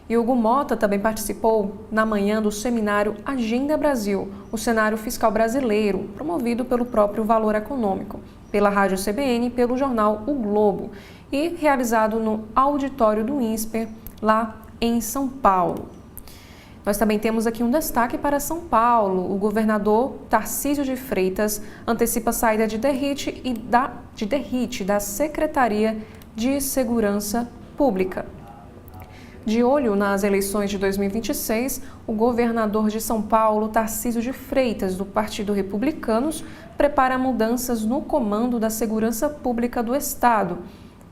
E Hugo Mota também participou na manhã do seminário Agenda Brasil, o cenário fiscal brasileiro, promovido pelo próprio Valor Econômico, pela Rádio CBN e pelo jornal O Globo, e realizado no auditório do INSPER, lá em São Paulo. Nós também temos aqui um destaque para São Paulo. O governador Tarcísio de Freitas antecipa a saída de DERIT da Secretaria de Segurança Pública. De olho nas eleições de 2026, o governador de São Paulo, Tarcísio de Freitas, do Partido Republicanos, prepara mudanças no comando da segurança pública do Estado,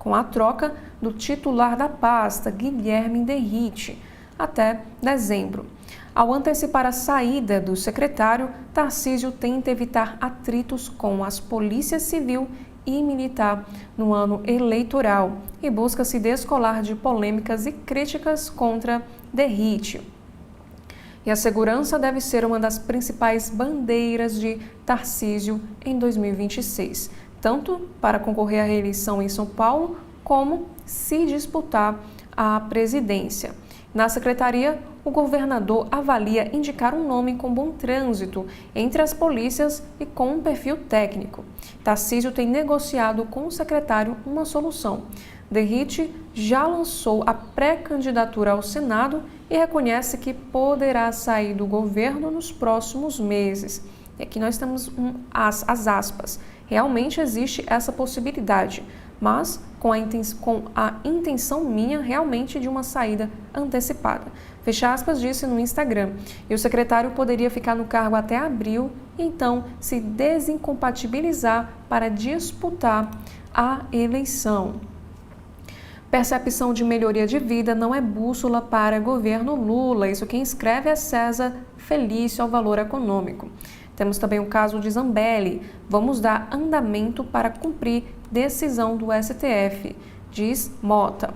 com a troca do titular da pasta, Guilherme DERIT, até dezembro. Ao antecipar a saída do secretário, Tarcísio tenta evitar atritos com as polícias civil e militar no ano eleitoral e busca se descolar de polêmicas e críticas contra DERIT. E a segurança deve ser uma das principais bandeiras de Tarcísio em 2026, tanto para concorrer à reeleição em São Paulo, como se disputar a presidência. Na secretaria, o governador avalia indicar um nome com bom trânsito entre as polícias e com um perfil técnico. Tarcísio tem negociado com o secretário uma solução. DERIT já lançou a pré-candidatura ao Senado e reconhece que poderá sair do governo nos próximos meses. E aqui nós temos as aspas. Realmente existe essa possibilidade, mas com a intenção minha realmente de uma saída antecipada. Fecha aspas, disse no Instagram. E o secretário poderia ficar no cargo até abril e então se desincompatibilizar para disputar a eleição. Percepção de melhoria de vida não é bússola para governo Lula. Isso quem escreve é César Felício ao Valor Econômico. Temos também o caso de Zambelli. Vamos dar andamento para cumprir decisão do STF, diz Mota.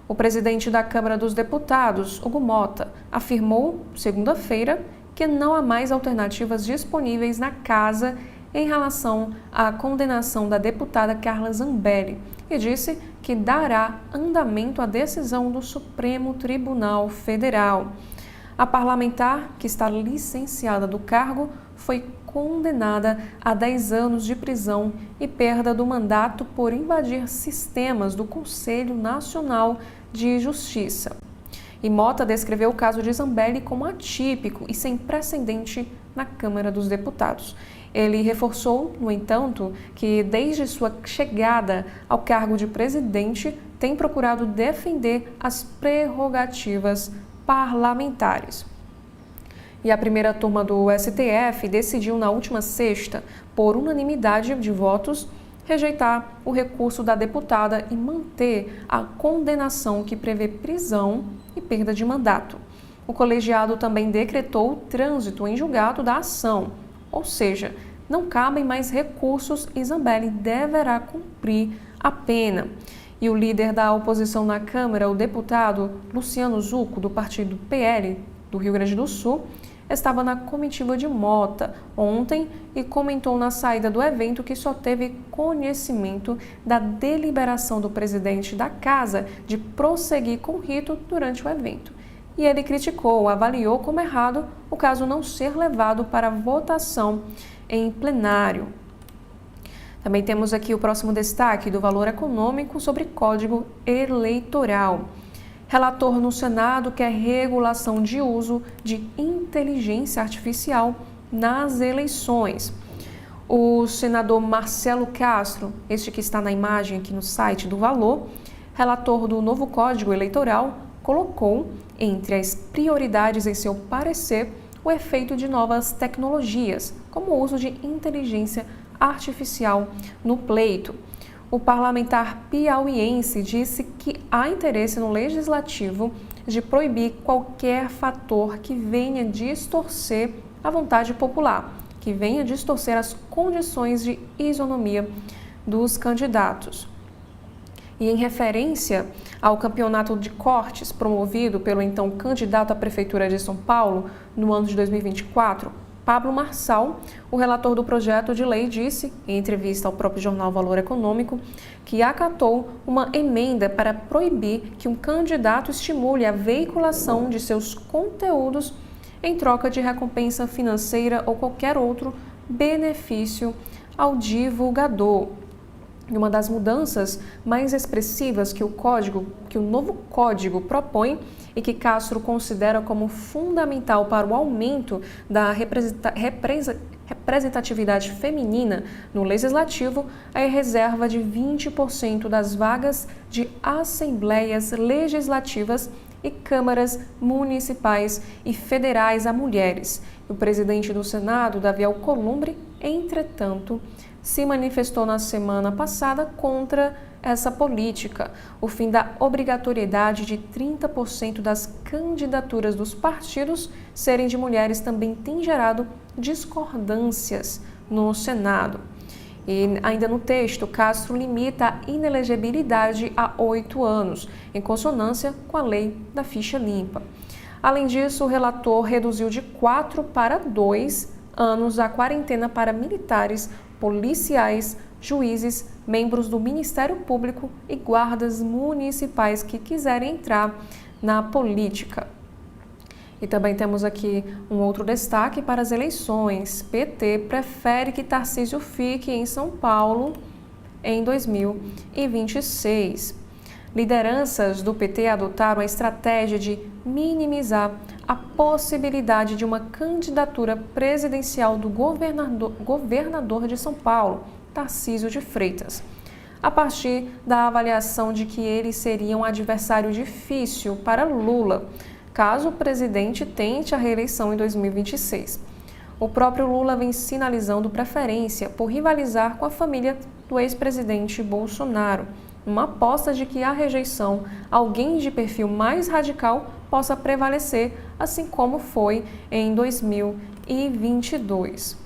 O presidente da Câmara dos Deputados, Hugo Mota, afirmou, segunda-feira, que não há mais alternativas disponíveis na Casa em relação à condenação da deputada Carla Zambelli e disse que dará andamento à decisão do Supremo Tribunal Federal. A parlamentar, que está licenciada do cargo, foi condenada a 10 anos de prisão e perda do mandato por invadir sistemas do Conselho Nacional de Justiça. E Mota descreveu o caso de Zambelli como atípico e sem precedente na Câmara dos Deputados. Ele reforçou, no entanto, que desde sua chegada ao cargo de presidente tem procurado defender as prerrogativas parlamentares. E a primeira turma do STF decidiu na última sexta, por unanimidade de votos, rejeitar o recurso da deputada e manter a condenação que prevê prisão e perda de mandato. O colegiado também decretou o trânsito em julgado da ação, ou seja, não cabem mais recursos e Zambelli deverá cumprir a pena. E o líder da oposição na Câmara, o deputado Luciano Zucco, do partido PL do Rio Grande do Sul, estava na comitiva de Mota ontem e comentou na saída do evento que só teve conhecimento da deliberação do presidente da casa de prosseguir com o rito durante o evento. E ele avaliou como errado o caso não ser levado para votação em plenário. Também temos aqui o próximo destaque do Valor Econômico sobre Código Eleitoral. Relator no Senado quer regulação de uso de inteligência artificial nas eleições. O senador Marcelo Castro, este que está na imagem aqui no site do Valor, relator do novo Código Eleitoral, colocou entre as prioridades em seu parecer o efeito de novas tecnologias, como o uso de inteligência artificial no pleito. O parlamentar piauiense disse que há interesse no legislativo de proibir qualquer fator que venha distorcer a vontade popular, que venha distorcer as condições de isonomia dos candidatos. E em referência ao campeonato de cortes promovido pelo então candidato à Prefeitura de São Paulo no ano de 2024, Pablo Marçal, o relator do projeto de lei, disse, em entrevista ao próprio jornal Valor Econômico, que acatou uma emenda para proibir que um candidato estimule a veiculação de seus conteúdos em troca de recompensa financeira ou qualquer outro benefício ao divulgador. E uma das mudanças mais expressivas que o novo código propõe e que Castro considera como fundamental para o aumento da representatividade feminina no legislativo é a reserva de 20% das vagas de assembleias legislativas e câmaras municipais e federais a mulheres. O presidente do Senado, Davi Alcolumbre, entretanto, se manifestou na semana passada contra essa política. O fim da obrigatoriedade de 30% das candidaturas dos partidos serem de mulheres também tem gerado discordâncias no Senado. E ainda no texto, Castro limita a inelegibilidade a 8 anos, em consonância com a lei da ficha limpa. Além disso, o relator reduziu de 4 para 2 anos a quarentena para militares, policiais, juízes, membros do Ministério Público e guardas municipais que quiserem entrar na política. E também temos aqui um outro destaque para as eleições. PT prefere que Tarcísio fique em São Paulo em 2026. Lideranças do PT adotaram a estratégia de minimizar a possibilidade de uma candidatura presidencial do governador de São Paulo, Tarcísio de Freitas, a partir da avaliação de que ele seria um adversário difícil para Lula, caso o presidente tente a reeleição em 2026. O próprio Lula vem sinalizando preferência por rivalizar com a família do ex-presidente Bolsonaro, uma aposta de que a rejeição a alguém de perfil mais radical possa prevalecer, assim como foi em 2022.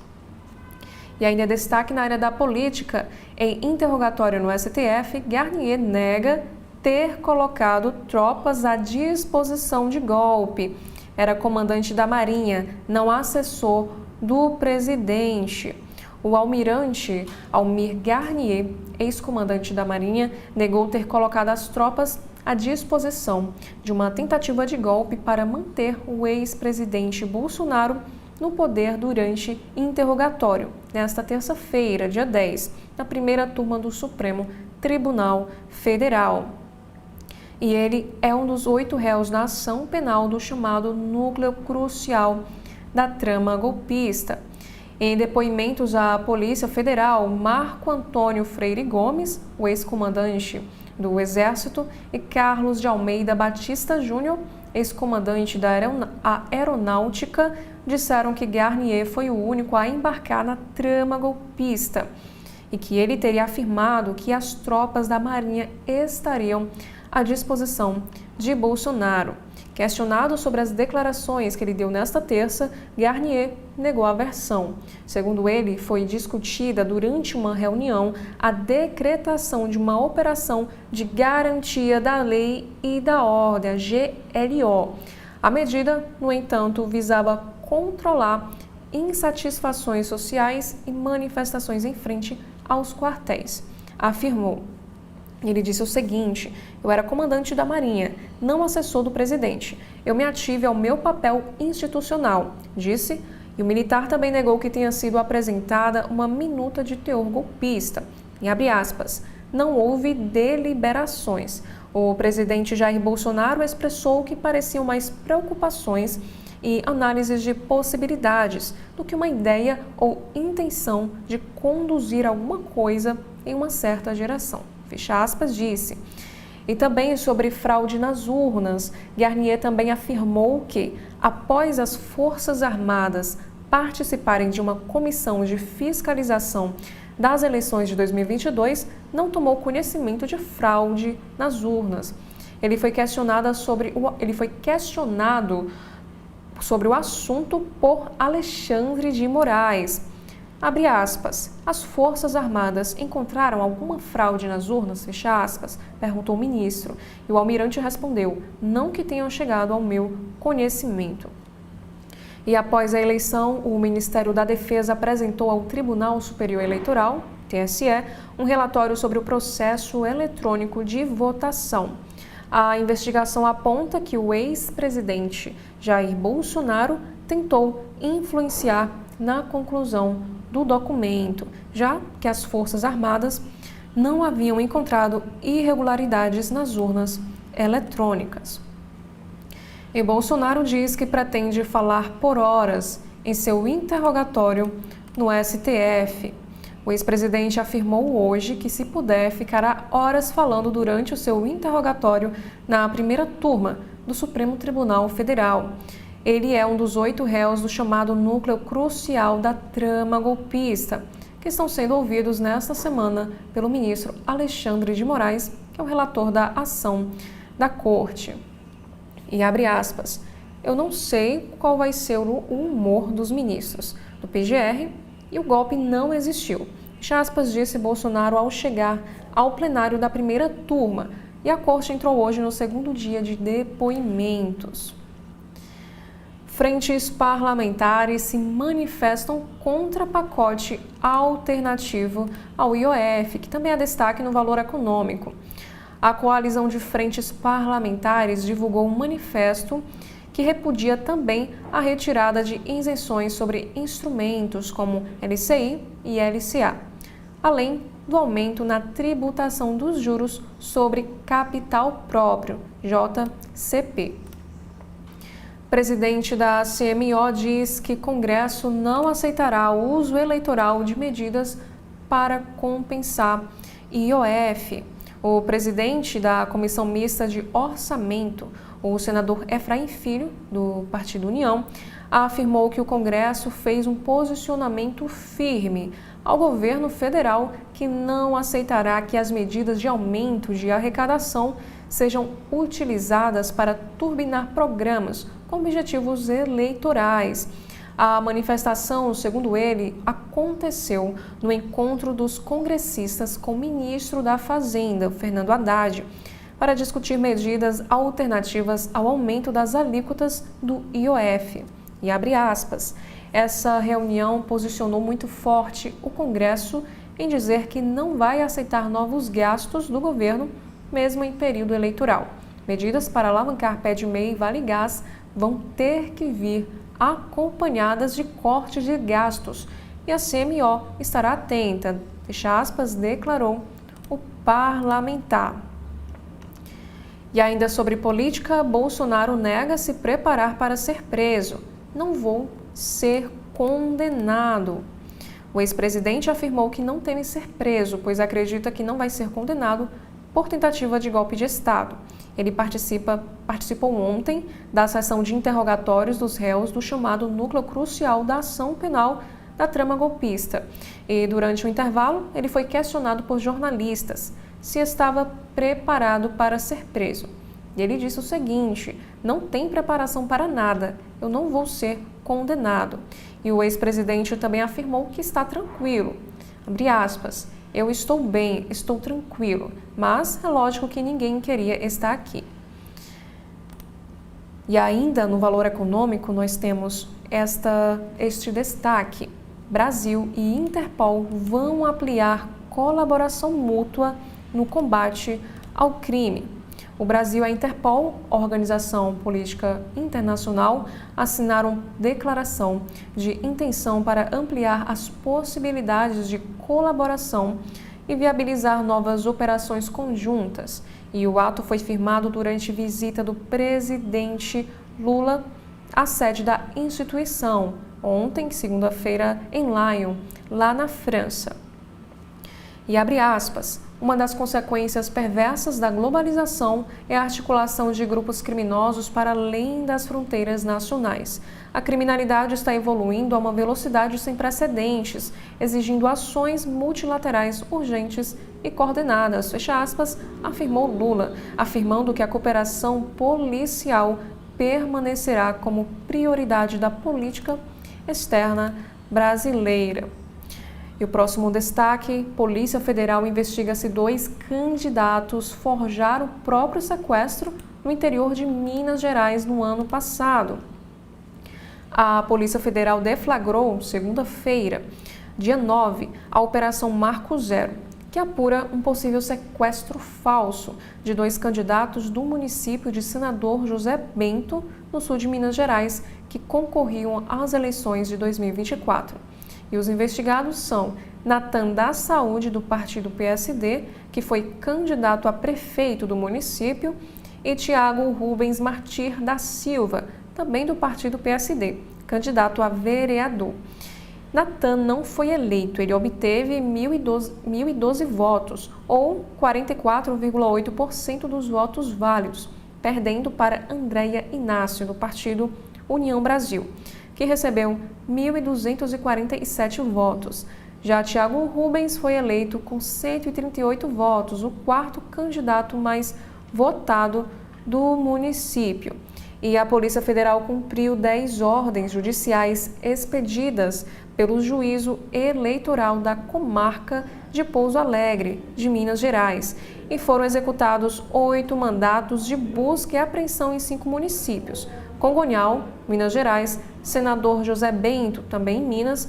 E ainda destaque na área da política, em interrogatório no STF, Garnier nega ter colocado tropas à disposição de golpe. Era comandante da Marinha, não assessor do presidente. O almirante Almir Garnier, ex-comandante da Marinha, negou ter colocado as tropas à disposição de uma tentativa de golpe para manter o ex-presidente Bolsonaro no poder durante interrogatório, nesta terça-feira, dia 10, na primeira turma do Supremo Tribunal Federal. E ele é um dos 8 réus na ação penal do chamado núcleo crucial da trama golpista. Em depoimentos à Polícia Federal, Marco Antônio Freire Gomes, o ex-comandante do Exército, e Carlos de Almeida Batista Júnior, ex-comandante da Aeronáutica, disseram que Garnier foi o único a embarcar na trama golpista e que ele teria afirmado que as tropas da Marinha estariam à disposição de Bolsonaro. Questionado sobre as declarações que ele deu nesta terça, Garnier negou a versão. Segundo ele, foi discutida durante uma reunião a decretação de uma operação de garantia da lei e da ordem, a GLO. A medida, no entanto, visava controlar insatisfações sociais e manifestações em frente aos quartéis. Afirmou. Ele disse o seguinte: eu era comandante da Marinha, não assessor do presidente. Eu me ative ao meu papel institucional, disse, e o militar também negou que tenha sido apresentada uma minuta de teor golpista. E abre aspas, não houve deliberações. O presidente Jair Bolsonaro expressou que pareciam mais preocupações e análises de possibilidades do que uma ideia ou intenção de conduzir alguma coisa em uma certa direção. Fecha aspas, disse. E também sobre fraude nas urnas, Garnier também afirmou que, após as Forças Armadas participarem de uma comissão de fiscalização das eleições de 2022, não tomou conhecimento de fraude nas urnas. Ele foi questionado sobre o assunto por Alexandre de Moraes. Abre aspas, as Forças Armadas encontraram alguma fraude nas urnas, fecha aspas, perguntou o ministro. E o almirante respondeu, não que tenham chegado ao meu conhecimento. E após a eleição, o Ministério da Defesa apresentou ao Tribunal Superior Eleitoral, TSE, um relatório sobre o processo eletrônico de votação. A investigação aponta que o ex-presidente Jair Bolsonaro tentou influenciar na conclusão do documento, já que as Forças Armadas não haviam encontrado irregularidades nas urnas eletrônicas. E Bolsonaro diz que pretende falar por horas em seu interrogatório no STF. O ex-presidente afirmou hoje que, se puder, ficará horas falando durante o seu interrogatório na primeira turma do Supremo Tribunal Federal. Ele é um dos 8 réus do chamado núcleo crucial da trama golpista, que estão sendo ouvidos nesta semana pelo ministro Alexandre de Moraes, que é o relator da ação da Corte. E abre aspas, eu não sei qual vai ser o humor dos ministros do PGR e o golpe não existiu. Fecha aspas, disse Bolsonaro ao chegar ao plenário da primeira turma, e a Corte entrou hoje no segundo dia de depoimentos. Frentes parlamentares se manifestam contra pacote alternativo ao IOF, que também é destaque no valor econômico. A coalizão de frentes parlamentares divulgou um manifesto que repudia também a retirada de isenções sobre instrumentos como LCI e LCA, além do aumento na tributação dos juros sobre capital próprio, JCP. Presidente da CMO diz que Congresso não aceitará o uso eleitoral de medidas para compensar IOF. O presidente da Comissão Mista de Orçamento, o senador Efraim Filho, do Partido União, afirmou que o Congresso fez um posicionamento firme ao governo federal que não aceitará que as medidas de aumento de arrecadação sejam utilizadas para turbinar programas com objetivos eleitorais. A manifestação, segundo ele, aconteceu no encontro dos congressistas com o ministro da Fazenda, Fernando Haddad, para discutir medidas alternativas ao aumento das alíquotas do IOF. E abre aspas, essa reunião posicionou muito forte o Congresso em dizer que não vai aceitar novos gastos do governo, mesmo em período eleitoral. Medidas para alavancar Pé de Meia e Vale Gás vão ter que vir acompanhadas de corte de gastos e a CMO estará atenta, fecha aspas, declarou o parlamentar. E ainda sobre política, Bolsonaro nega se preparar para ser preso. Não vou ser condenado. O ex-presidente afirmou que não teme ser preso, pois acredita que não vai ser condenado por tentativa de golpe de Estado. Ele participou ontem da sessão de interrogatórios dos réus do chamado núcleo crucial da ação penal da trama golpista. E durante o intervalo, ele foi questionado por jornalistas se estava preparado para ser preso. E ele disse o seguinte: não tem preparação para nada, eu não vou ser condenado. E o ex-presidente também afirmou que está tranquilo. Abre aspas, eu estou bem, estou tranquilo, mas é lógico que ninguém queria estar aqui. E ainda no valor econômico nós temos este destaque. Brasil e Interpol vão ampliar colaboração mútua no combate ao crime. O Brasil e a Interpol, organização política internacional, assinaram declaração de intenção para ampliar as possibilidades de colaboração e viabilizar novas operações conjuntas. E o ato foi firmado durante visita do presidente Lula à sede da instituição, ontem, segunda-feira, em Lyon, lá na França. E abre aspas, uma das consequências perversas da globalização é a articulação de grupos criminosos para além das fronteiras nacionais. A criminalidade está evoluindo a uma velocidade sem precedentes, exigindo ações multilaterais urgentes e coordenadas, fecha aspas, afirmou Lula, afirmando que a cooperação policial permanecerá como prioridade da política externa brasileira. E o próximo destaque, Polícia Federal investiga se 2 candidatos forjaram o próprio sequestro no interior de Minas Gerais no ano passado. A Polícia Federal deflagrou, segunda-feira, dia 9, a Operação Marco Zero, que apura um possível sequestro falso de 2 candidatos do município de Senador José Bento, no sul de Minas Gerais, que concorriam às eleições de 2024. E os investigados são Natan da Saúde, do partido PSD, que foi candidato a prefeito do município, e Tiago Rubens Martir da Silva, também do partido PSD, candidato a vereador. Natan não foi eleito, ele obteve 1.012 votos, ou 44,8% dos votos válidos, perdendo para Andréia Inácio, do partido União Brasil, que recebeu 1.247 votos. Já Tiago Rubens foi eleito com 138 votos, o 4º candidato mais votado do município. E a Polícia Federal cumpriu 10 ordens judiciais expedidas pelo Juízo Eleitoral da Comarca de Pouso Alegre, de Minas Gerais, e foram executados 8 mandatos de busca e apreensão em 5 municípios: Congonhal, Minas Gerais, Senador José Bento, também em Minas,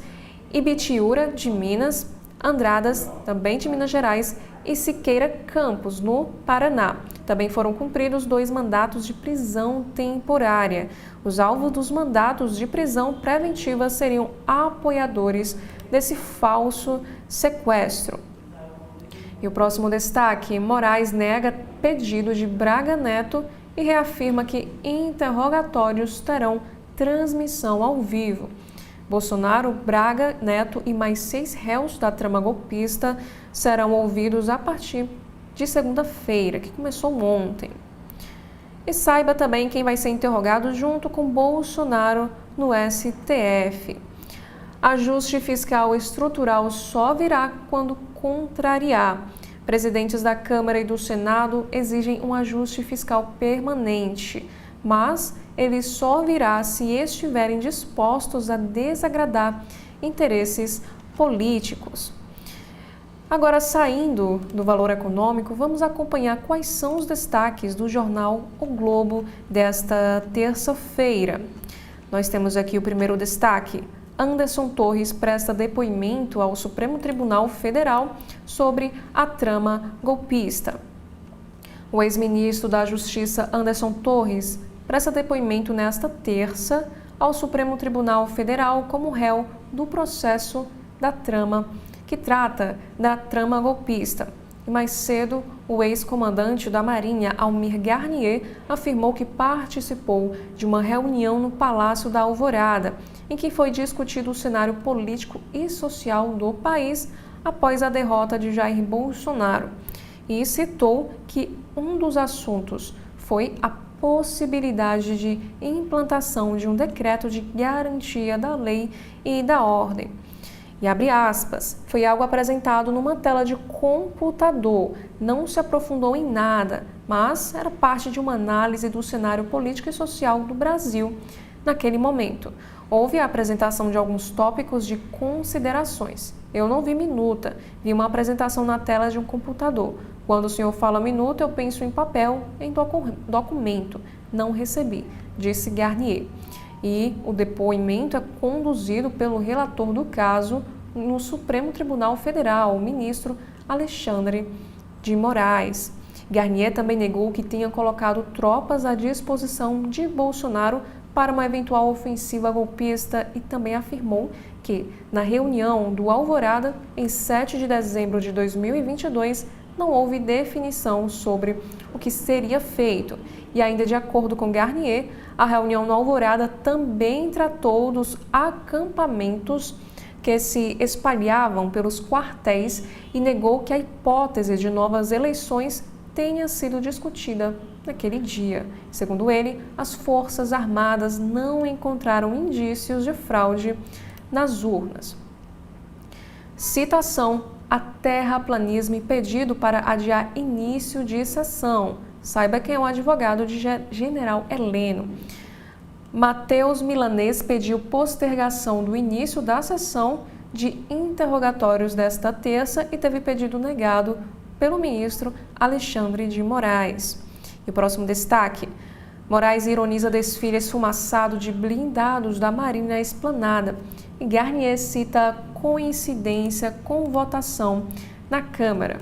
Ibitiúra, de Minas, Andradas, também de Minas Gerais, e Siqueira Campos, no Paraná. Também foram cumpridos 2 mandatos de prisão temporária. Os alvos dos mandatos de prisão preventiva seriam apoiadores desse falso sequestro. E o próximo destaque, Moraes nega pedido de Braga Neto e reafirma que interrogatórios terão transmissão ao vivo. Bolsonaro, Braga Neto e mais 6 réus da trama golpista serão ouvidos a partir de segunda-feira, que começou ontem. E saiba também quem vai ser interrogado junto com Bolsonaro no STF. Ajuste fiscal estrutural só virá quando contrariar. Presidentes da Câmara e do Senado exigem um ajuste fiscal permanente, mas ele só virá se estiverem dispostos a desagradar interesses políticos. Agora, saindo do valor econômico, vamos acompanhar quais são os destaques do jornal O Globo desta terça-feira. Nós temos aqui o primeiro destaque. Anderson Torres presta depoimento ao Supremo Tribunal Federal sobre a trama golpista. O ex-ministro da Justiça Anderson Torres presta depoimento nesta terça ao Supremo Tribunal Federal como réu do processo da trama, que trata da trama golpista. E mais cedo, o ex-comandante da Marinha, Almir Garnier, afirmou que participou de uma reunião no Palácio da Alvorada, em que foi discutido o cenário político e social do país após a derrota de Jair Bolsonaro. E citou que um dos assuntos foi a possibilidade de implantação de um decreto de garantia da lei e da ordem. E abre aspas, foi algo apresentado numa tela de computador, não se aprofundou em nada, mas era parte de uma análise do cenário político e social do Brasil naquele momento. Houve a apresentação de alguns tópicos de considerações. Eu não vi minuta, vi uma apresentação na tela de um computador. Quando o senhor fala minuta, eu penso em papel, em documento. Não recebi, disse Garnier. E o depoimento é conduzido pelo relator do caso no Supremo Tribunal Federal, o ministro Alexandre de Moraes. Garnier também negou que tenha colocado tropas à disposição de Bolsonaro para uma eventual ofensiva golpista e também afirmou que, na reunião do Alvorada, em 7 de dezembro de 2022, não houve definição sobre o que seria feito. E ainda de acordo com Garnier, a reunião no Alvorada também tratou dos acampamentos que se espalhavam pelos quartéis e negou que a hipótese de novas eleições tenha sido discutida naquele dia. Segundo ele, as Forças Armadas não encontraram indícios de fraude nas urnas. Citação: a terraplanismo pedido para adiar início de sessão. Saiba quem é o advogado de General Heleno. Matheus Milanês pediu postergação do início da sessão de interrogatórios desta terça e teve pedido negado pelo ministro Alexandre de Moraes. E o próximo destaque: Moraes ironiza desfile esfumaçado de blindados da Marinha na Esplanada. E Garnier cita coincidência com votação na Câmara.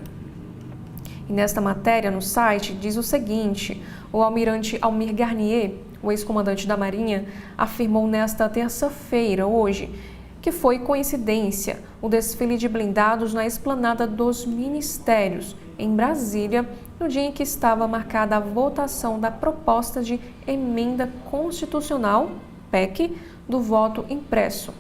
E nesta matéria, no site, diz o seguinte: o almirante Almir Garnier, o ex-comandante da Marinha, afirmou nesta terça-feira, hoje, que foi coincidência o desfile de blindados na Esplanada dos Ministérios, em Brasília, no dia em que estava marcada a votação da proposta de emenda constitucional, PEC, do voto impresso.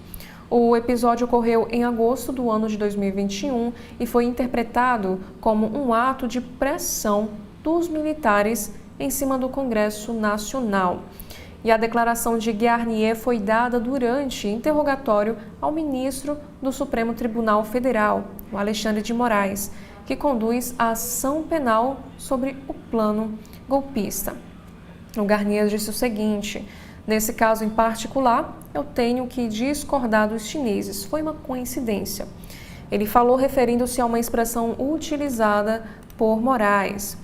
O episódio ocorreu em agosto do ano de 2021 e foi interpretado como um ato de pressão dos militares em cima do Congresso Nacional. E a declaração de Garnier foi dada durante interrogatório ao ministro do Supremo Tribunal Federal, o Alexandre de Moraes, que conduz a ação penal sobre o plano golpista. O Garnier disse o seguinte: nesse caso em particular, eu tenho que discordar dos chineses. Foi uma coincidência. Ele falou referindo-se a uma expressão utilizada por Moraes.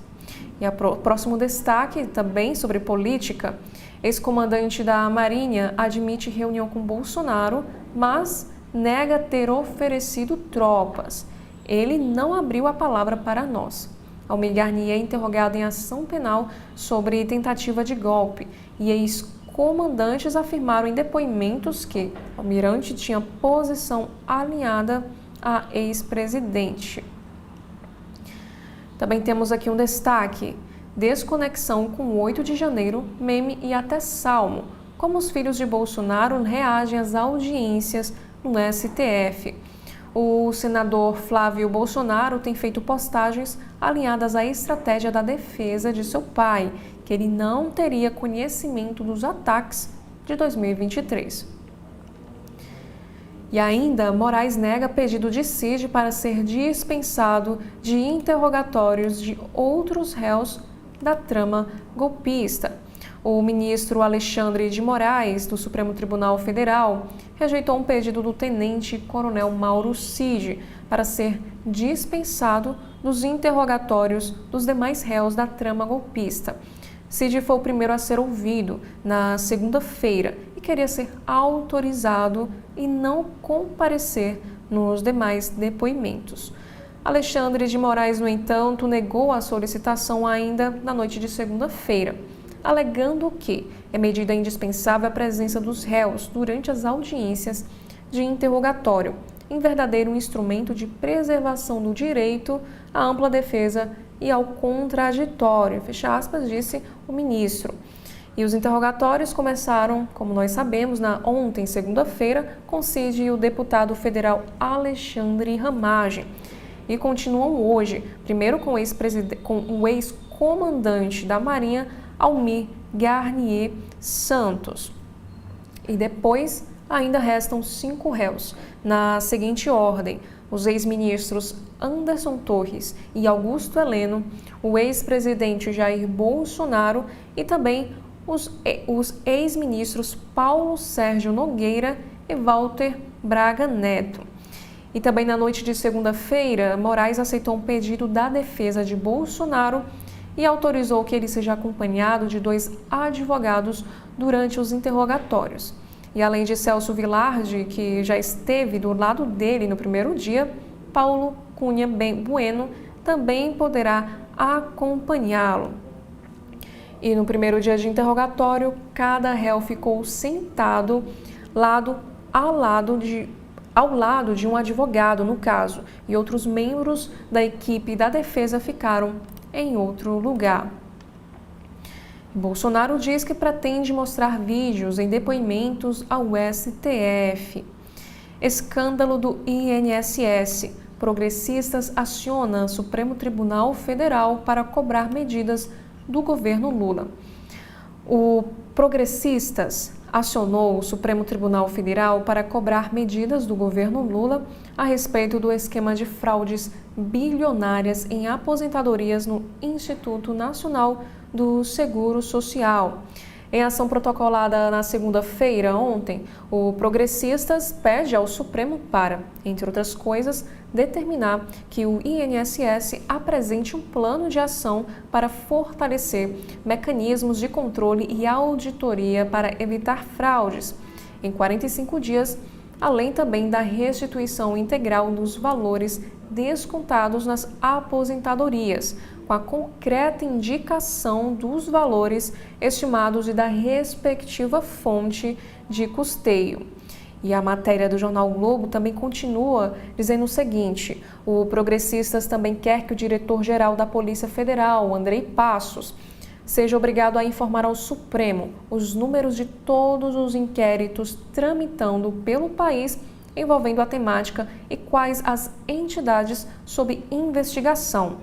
E o próximo destaque, também sobre política: ex-comandante da Marinha admite reunião com Bolsonaro, mas nega ter oferecido tropas. Ele não abriu a palavra para nós. Almir Garnier é interrogado em ação penal sobre tentativa de golpe e ex-comandantes afirmaram em depoimentos que o almirante tinha posição alinhada a ex-presidente. Também temos aqui um destaque: desconexão com 8 de janeiro, meme e até salmo. Como os filhos de Bolsonaro reagem às audiências no STF. O senador Flávio Bolsonaro tem feito postagens alinhadas à estratégia da defesa de seu pai, que ele não teria conhecimento dos ataques de 2023. E ainda, Moraes nega pedido de CID para ser dispensado de interrogatórios de outros réus da trama golpista. O ministro Alexandre de Moraes, do Supremo Tribunal Federal, rejeitou um pedido do tenente-coronel Mauro Cid para ser dispensado dos interrogatórios dos demais réus da trama golpista. Cid foi o primeiro a ser ouvido na segunda-feira e queria ser autorizado e não comparecer nos demais depoimentos. Alexandre de Moraes, no entanto, negou a solicitação ainda na noite de segunda-feira, alegando que é medida indispensável a presença dos réus durante as audiências de interrogatório, em verdadeiro instrumento de preservação do direito à ampla defesa e ao contraditório, fecha aspas, disse o ministro. E os interrogatórios começaram, como nós sabemos, ontem, segunda-feira, com Cid e o deputado federal Alexandre Ramagem. E continuam hoje, primeiro com o ex-comandante da Marinha, Almir Garnier Santos. E depois ainda restam 5 réus, na seguinte ordem: os ex-ministros Anderson Torres e Augusto Heleno, o ex-presidente Jair Bolsonaro e também os ex-ministros Paulo Sérgio Nogueira e Walter Braga Neto. E também na noite de segunda-feira, Moraes aceitou um pedido da defesa de Bolsonaro e autorizou que ele seja acompanhado de 2 advogados durante os interrogatórios. E além de Celso Vilardi, que já esteve do lado dele no primeiro dia, Paulo Cunha Bueno também poderá acompanhá-lo. E no primeiro dia de interrogatório, cada réu ficou sentado ao lado de um advogado, no caso, e outros membros da equipe da defesa ficaram em outro lugar. Bolsonaro diz que pretende mostrar vídeos em depoimentos ao STF. Escândalo do INSS. Progressistas acionam Supremo Tribunal Federal para cobrar medidas do governo Lula. O Progressistas acionou o Supremo Tribunal Federal para cobrar medidas do governo Lula a respeito do esquema de fraudes bilionárias em aposentadorias no Instituto Nacional do Seguro Social. Em ação protocolada na segunda-feira, ontem, o Progressistas pede ao Supremo para, entre outras coisas, determinar que o INSS apresente um plano de ação para fortalecer mecanismos de controle e auditoria para evitar fraudes em 45 dias, além também da restituição integral dos valores descontados nas aposentadorias, com a concreta indicação dos valores estimados e da respectiva fonte de custeio. E a matéria do jornal o Globo também continua dizendo o seguinte: o Progressistas também quer que o diretor-geral da Polícia Federal, Andrei Passos, seja obrigado a informar ao Supremo os números de todos os inquéritos tramitando pelo país envolvendo a temática e quais as entidades sob investigação.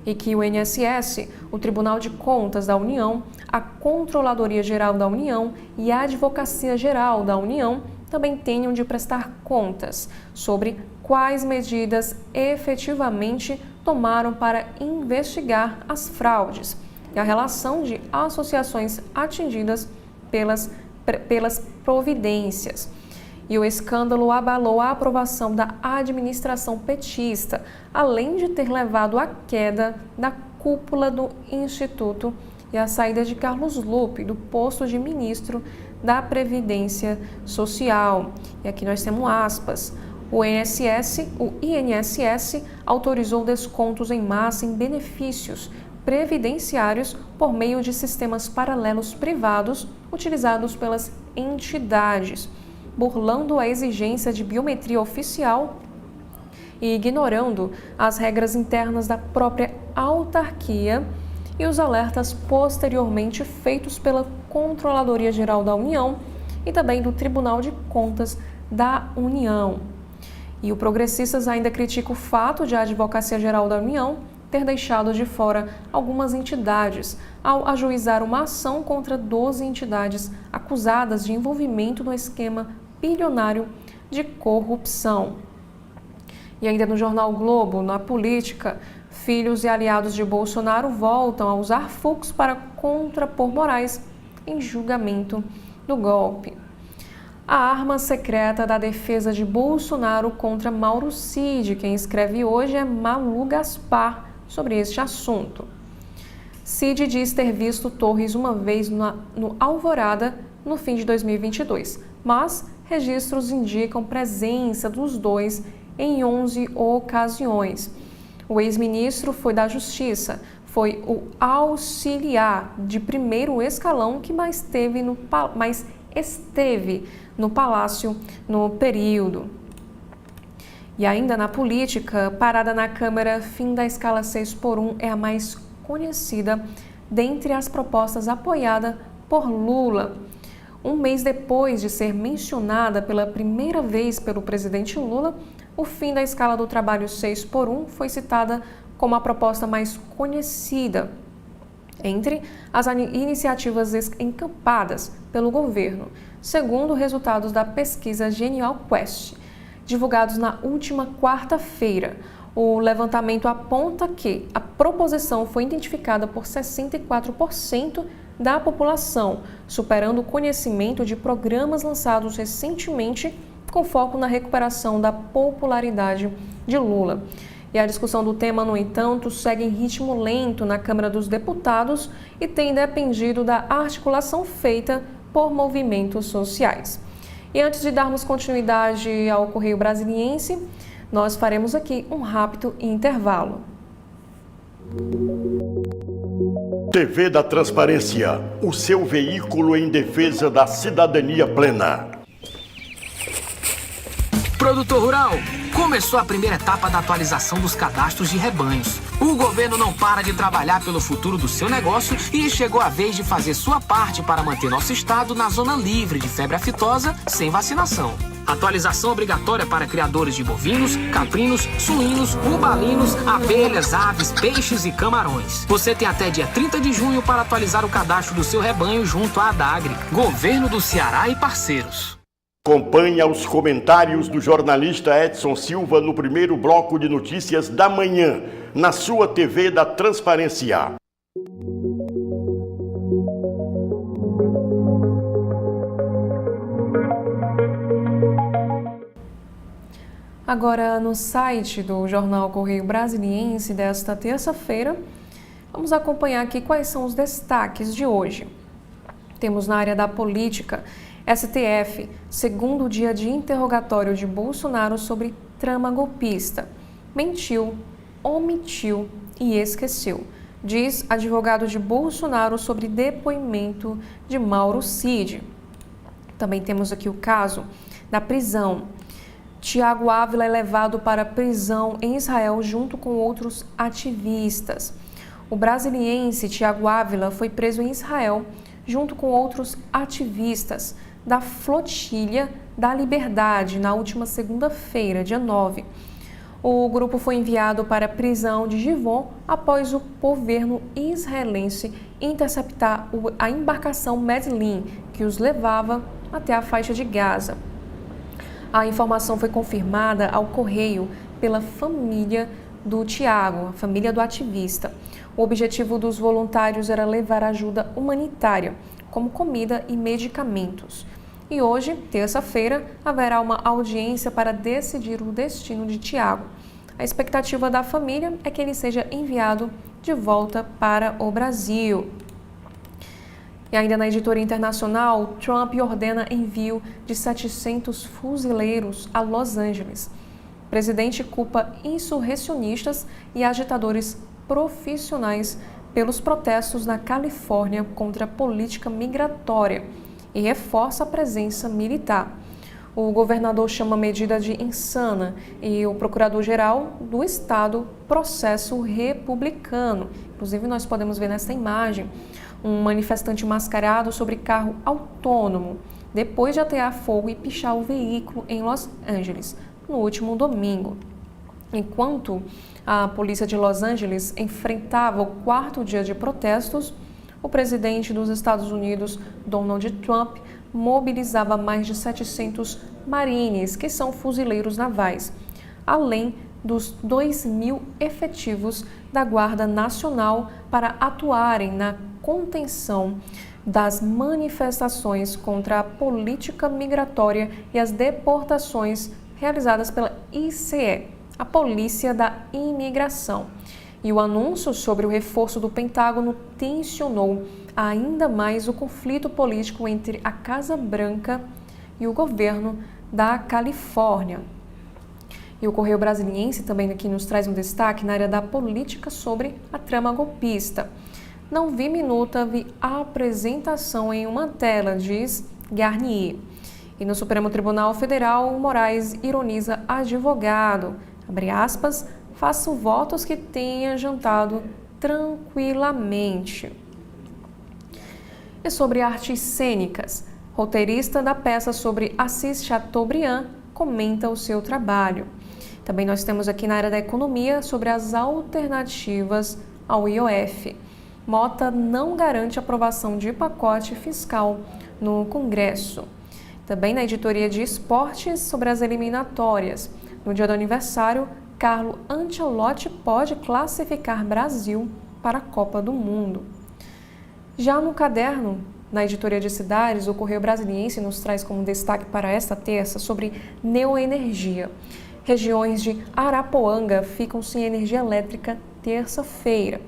E que o INSS, o Tribunal de Contas da União, a Controladoria Geral da União e a Advocacia Geral da União também tenham de prestar contas sobre quais medidas efetivamente tomaram para investigar as fraudes e a relação de associações atingidas pelas providências. E o escândalo abalou a aprovação da administração petista, além de ter levado à queda da cúpula do Instituto e à saída de Carlos Lupe do posto de ministro da Previdência Social. E aqui nós temos aspas. O INSS autorizou descontos em massa em benefícios previdenciários por meio de sistemas paralelos privados utilizados pelas entidades, burlando a exigência de biometria oficial e ignorando as regras internas da própria autarquia e os alertas posteriormente feitos pela Controladoria Geral da União e também do Tribunal de Contas da União. E o Progressistas ainda critica o fato de a Advocacia Geral da União ter deixado de fora algumas entidades ao ajuizar uma ação contra 12 entidades acusadas de envolvimento no esquema bilionário de corrupção. E ainda no jornal Globo, na política, Filhos e aliados de Bolsonaro voltam a usar Fux para contrapor Moraes em julgamento do golpe. A arma secreta da defesa de Bolsonaro contra Mauro Cid. Quem escreve hoje é Malu Gaspar sobre este assunto. Cid diz ter visto Torres uma vez no Alvorada no fim de 2022, mas registros indicam presença dos dois em 11 ocasiões. O ex-ministro foi da Justiça, foi o auxiliar de primeiro escalão que mais esteve no Palácio no período. E ainda na política, parada na Câmara, fim da escala 6x1 é a mais conhecida dentre as propostas apoiada por Lula. Um mês depois de ser mencionada pela primeira vez pelo presidente Lula, o fim da escala do trabalho 6x1 foi citada como a proposta mais conhecida entre as iniciativas encampadas pelo governo, segundo resultados da pesquisa Genial Quest, divulgados na última quarta-feira. O levantamento aponta que a proposição foi identificada por 64% da população, superando o conhecimento de programas lançados recentemente com foco na recuperação da popularidade de Lula. E a discussão do tema, no entanto, segue em ritmo lento na Câmara dos Deputados e tem dependido da articulação feita por movimentos sociais. E antes de darmos continuidade ao Correio Brasiliense, nós faremos aqui um rápido intervalo. TV da Transparência, o seu veículo em defesa da cidadania plena. Produtor Rural, começou a primeira etapa da atualização dos cadastros de rebanhos. O governo não para de trabalhar pelo futuro do seu negócio e chegou a vez de fazer sua parte para manter nosso estado na zona livre de febre aftosa sem vacinação. Atualização obrigatória para criadores de bovinos, caprinos, suínos, bubalinos, abelhas, aves, peixes e camarões. Você tem até dia 30 de junho para atualizar o cadastro do seu rebanho junto à Adagre, Governo do Ceará e parceiros. Acompanhe os comentários do jornalista Edson Silva no primeiro bloco de notícias da manhã, na sua TV da Transparência. Agora, no site do jornal Correio Brasiliense desta terça-feira, vamos acompanhar aqui quais são os destaques de hoje. Temos na área da política, STF, segundo dia de interrogatório de Bolsonaro sobre trama golpista. Mentiu, omitiu e esqueceu, diz advogado de Bolsonaro sobre depoimento de Mauro Cid. Também temos aqui o caso da prisão. Tiago Ávila é levado para a prisão em Israel junto com outros ativistas. O brasiliense Tiago Ávila foi preso em Israel junto com outros ativistas da Flotilha da Liberdade na última segunda-feira, dia 9. O grupo foi enviado para a prisão de Givon após o governo israelense interceptar a embarcação Medellín, que os levava até a faixa de Gaza. A informação foi confirmada ao Correio pela família do Tiago, a família do ativista. O objetivo dos voluntários era levar ajuda humanitária, como comida e medicamentos. E hoje, terça-feira, haverá uma audiência para decidir o destino de Tiago. A expectativa da família é que ele seja enviado de volta para o Brasil. E ainda na editoria internacional, Trump ordena envio de 700 fuzileiros a Los Angeles. O presidente culpa insurrecionistas e agitadores profissionais pelos protestos na Califórnia contra a política migratória e reforça a presença militar. O governador chama a medida de insana e o procurador-geral do estado processo republicano. Inclusive, nós podemos ver nesta imagem um manifestante mascarado sobre carro autônomo, depois de atear fogo e pichar o veículo em Los Angeles, no último domingo. Enquanto a polícia de Los Angeles enfrentava o 4º dia de protestos, o presidente dos Estados Unidos, Donald Trump, mobilizava mais de 700 marines, que são fuzileiros navais, além dos 2.000 efetivos da Guarda Nacional para atuarem na contenção das manifestações contra a política migratória e as deportações realizadas pela ICE, a Polícia da Imigração. E o anúncio sobre o reforço do Pentágono tensionou ainda mais o conflito político entre a Casa Branca e o governo da Califórnia. E o Correio Brasiliense também aqui nos traz um destaque na área da política sobre a trama golpista. Não vi minuta, vi apresentação em uma tela, diz Garnier. E no Supremo Tribunal Federal, Moraes ironiza advogado. Abre aspas, faço votos que tenha jantado tranquilamente. E sobre artes cênicas, roteirista da peça sobre Assis Chateaubriand comenta o seu trabalho. Também nós temos aqui na área da economia sobre as alternativas ao IOF. Mota não garante aprovação de pacote fiscal no Congresso. Também na editoria de esportes sobre as eliminatórias. No dia do aniversário, Carlo Ancelotti pode classificar Brasil para a Copa do Mundo. Já no caderno, na editoria de cidades, o Correio Brasiliense nos traz como destaque para esta terça sobre neoenergia. Regiões de Arapoanga ficam sem energia elétrica terça-feira.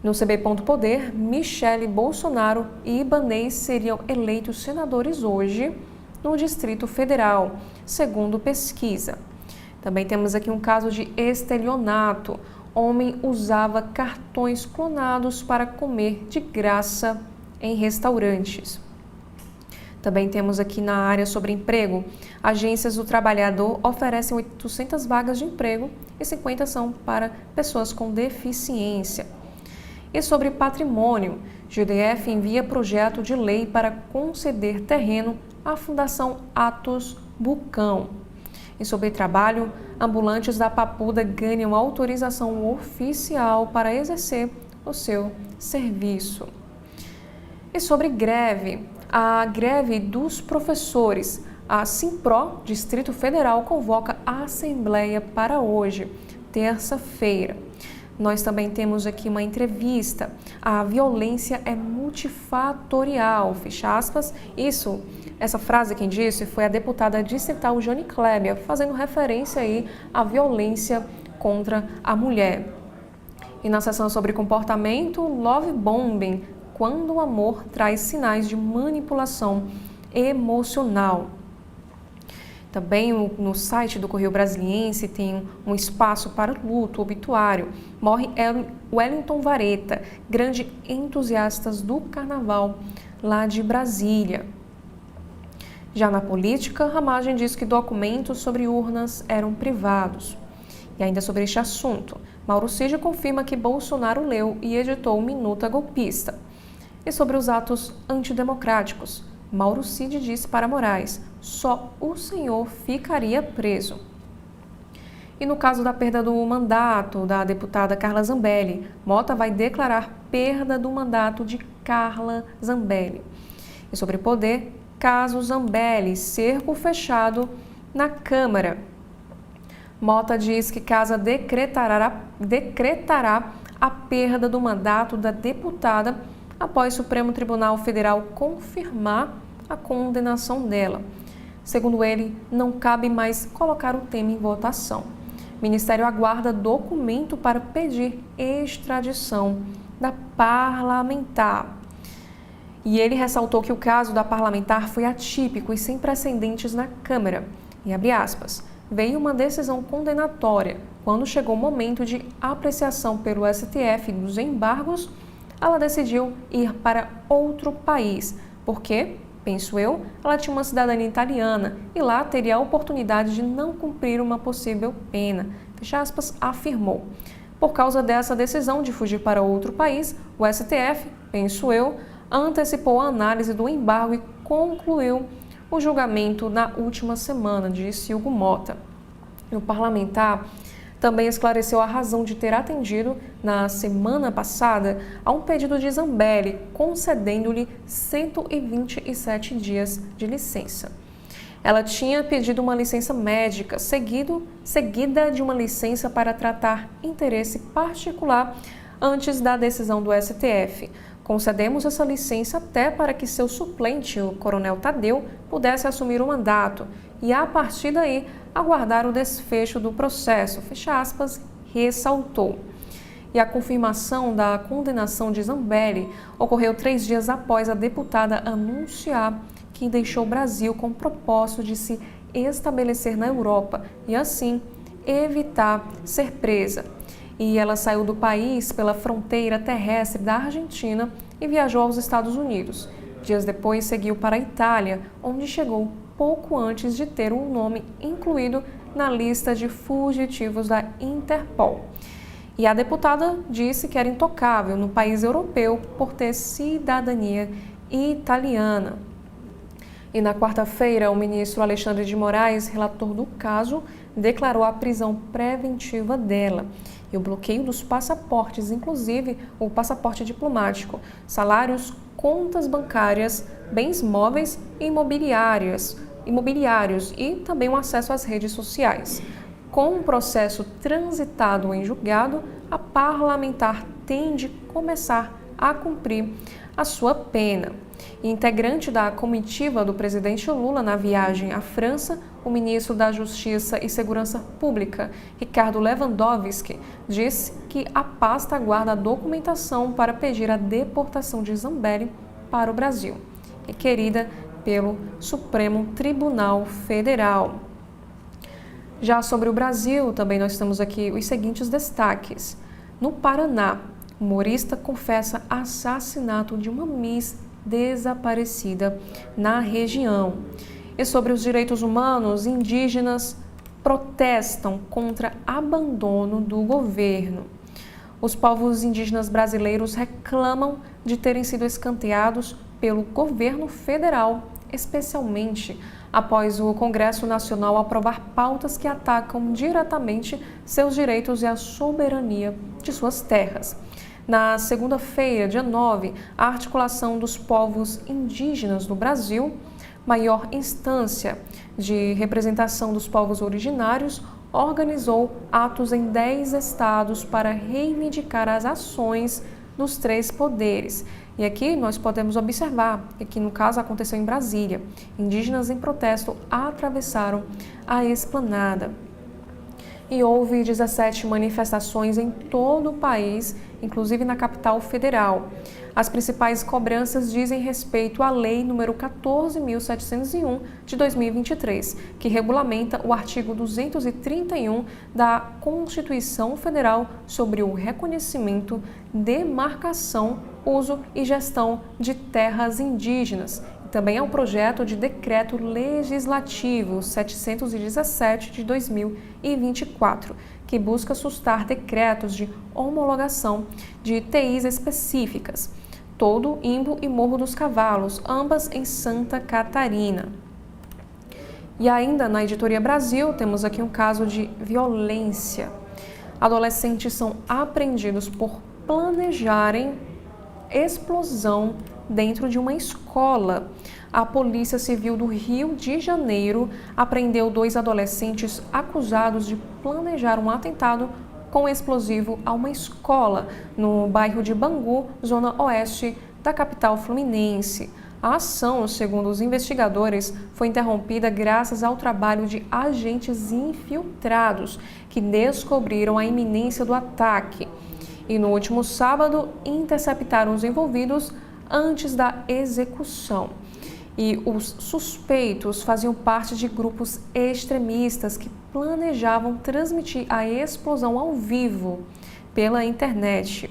No CB Poder, Michele Bolsonaro e Ibanez seriam eleitos senadores hoje no Distrito Federal, segundo pesquisa. Também temos aqui um caso de estelionato. Homem usava cartões clonados para comer de graça em restaurantes. Também temos aqui na área sobre emprego. Agências do trabalhador oferecem 800 vagas de emprego e 50 são para pessoas com deficiência. E sobre patrimônio, GDF envia projeto de lei para conceder terreno à Fundação Atos Bucão. E sobre trabalho, ambulantes da Papuda ganham autorização oficial para exercer o seu serviço. E sobre greve, a greve dos professores, a Simpro, Distrito Federal, convoca a Assembleia para hoje, terça-feira. Nós também temos aqui uma entrevista. A violência é multifatorial, fecha aspas. Essa frase quem disse foi a deputada distrital Jane Kleber, fazendo referência aí à violência contra a mulher. E na seção sobre comportamento, love bombing, quando o amor traz sinais de manipulação emocional. Também no site do Correio Brasiliense tem um espaço para o luto, obituário. Morre Wellington Vareta, grande entusiasta do carnaval lá de Brasília. Já na política, Ramagem diz que documentos sobre urnas eram privados. E ainda sobre este assunto, Mauro Cid confirma que Bolsonaro leu e editou Minuta Golpista. E sobre os atos antidemocráticos, Mauro Cid disse para Moraes, só o senhor ficaria preso. E no caso da perda do mandato da deputada Carla Zambelli, Mota vai declarar perda do mandato de Carla Zambelli. E sobre poder, caso Zambelli, cerco fechado na Câmara. Mota diz que casa decretará a perda do mandato da deputada após o Supremo Tribunal Federal confirmar a condenação dela. Segundo ele, não cabe mais colocar o tema em votação. O Ministério aguarda documento para pedir extradição da parlamentar. E ele ressaltou que o caso da parlamentar foi atípico e sem precedentes na Câmara. E abre aspas, veio uma decisão condenatória. Quando chegou o momento de apreciação pelo STF dos embargos, ela decidiu ir para outro país, porque, penso eu, ela tinha uma cidadania italiana e lá teria a oportunidade de não cumprir uma possível pena, fecha aspas, afirmou. Por causa dessa decisão de fugir para outro país, o STF, penso eu, antecipou a análise do embargo e concluiu o julgamento na última semana, disse Hugo Mota. O parlamentar também esclareceu a razão de ter atendido, na semana passada, a um pedido de Zambelli, concedendo-lhe 127 dias de licença. Ela tinha pedido uma licença médica, seguida de uma licença para tratar interesse particular antes da decisão do STF. Concedemos essa licença até para que seu suplente, o coronel Tadeu, pudesse assumir o mandato e, a partir daí, aguardar o desfecho do processo, fecha aspas, ressaltou. E a confirmação da condenação de Zambelli ocorreu 3 dias após a deputada anunciar que deixou o Brasil com o propósito de se estabelecer na Europa e, assim, evitar ser presa. E ela saiu do país pela fronteira terrestre da Argentina e viajou aos Estados Unidos. Dias depois, seguiu para a Itália, onde chegou pouco antes de ter um nome incluído na lista de fugitivos da Interpol. E a deputada disse que era intocável no país europeu por ter cidadania italiana. E na quarta-feira, o ministro Alexandre de Moraes, relator do caso, declarou a prisão preventiva dela e o bloqueio dos passaportes, inclusive o passaporte diplomático, salários, contas bancárias, bens móveis e imobiliários e também o acesso às redes sociais. Com o processo transitado em julgado, a parlamentar tem de começar a cumprir a sua pena. E integrante da comitiva do presidente Lula na viagem à França, o ministro da Justiça e Segurança Pública, Ricardo Lewandowski, disse que a pasta aguarda a documentação para pedir a deportação de Zambelli para o Brasil, requerida pelo Supremo Tribunal Federal. Já sobre o Brasil, também nós temos aqui os seguintes destaques. No Paraná, humorista confessa assassinato de uma Miss desaparecida na região. E sobre os direitos humanos, indígenas protestam contra abandono do governo. Os povos indígenas brasileiros reclamam de terem sido escanteados pelo governo federal, especialmente após o Congresso Nacional aprovar pautas que atacam diretamente seus direitos e a soberania de suas terras. Na segunda-feira, dia 9, a Articulação dos Povos Indígenas do Brasil, maior instância de representação dos povos originários, organizou atos em 10 estados para reivindicar as ações dos 3 poderes. E aqui nós podemos observar, que no caso aconteceu em Brasília, indígenas em protesto atravessaram a esplanada. E houve 17 manifestações em todo o país, inclusive na capital federal. As principais cobranças dizem respeito à Lei nº 14.701 de 2023, que regulamenta o artigo 231 da Constituição Federal sobre o reconhecimento, demarcação, uso e gestão de terras indígenas. Também é um projeto de decreto legislativo 717 de 2024, que busca sustar decretos de homologação de TIs específicas, Todo, Imbu e Morro dos Cavalos, ambas em Santa Catarina. E ainda na Editoria Brasil, temos aqui um caso de violência. Adolescentes são apreendidos por planejarem explosão dentro de uma escola. A Polícia Civil do Rio de Janeiro apreendeu 2 adolescentes acusados de planejar um atentado com explosivo a uma escola no bairro de Bangu, zona oeste da capital fluminense. A ação, segundo os investigadores, foi interrompida graças ao trabalho de agentes infiltrados que descobriram a iminência do ataque. E no último sábado, interceptaram os envolvidos antes da execução. E os suspeitos faziam parte de grupos extremistas que planejavam transmitir a explosão ao vivo pela internet.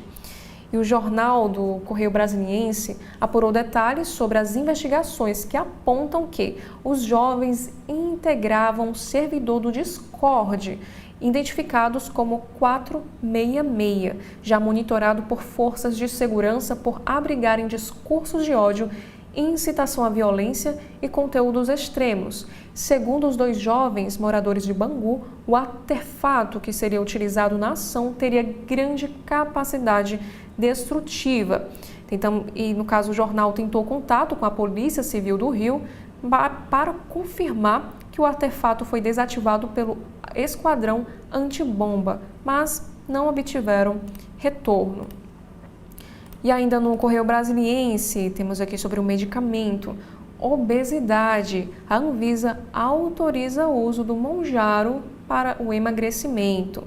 E o jornal do Correio Brasiliense apurou detalhes sobre as investigações que apontam que os jovens integravam o servidor do Discord, identificados como 466, já monitorado por forças de segurança por abrigarem discursos de ódio, incitação à violência e conteúdos extremos. Segundo os 2 jovens moradores de Bangu, o artefato que seria utilizado na ação teria grande capacidade destrutiva. Então, e no caso, o jornal tentou contato com a Polícia Civil do Rio para confirmar que o artefato foi desativado pelo esquadrão antibomba, mas não obtiveram retorno. E ainda no Correio Brasiliense, temos aqui sobre o medicamento obesidade. A Anvisa autoriza o uso do Mounjaro para o emagrecimento.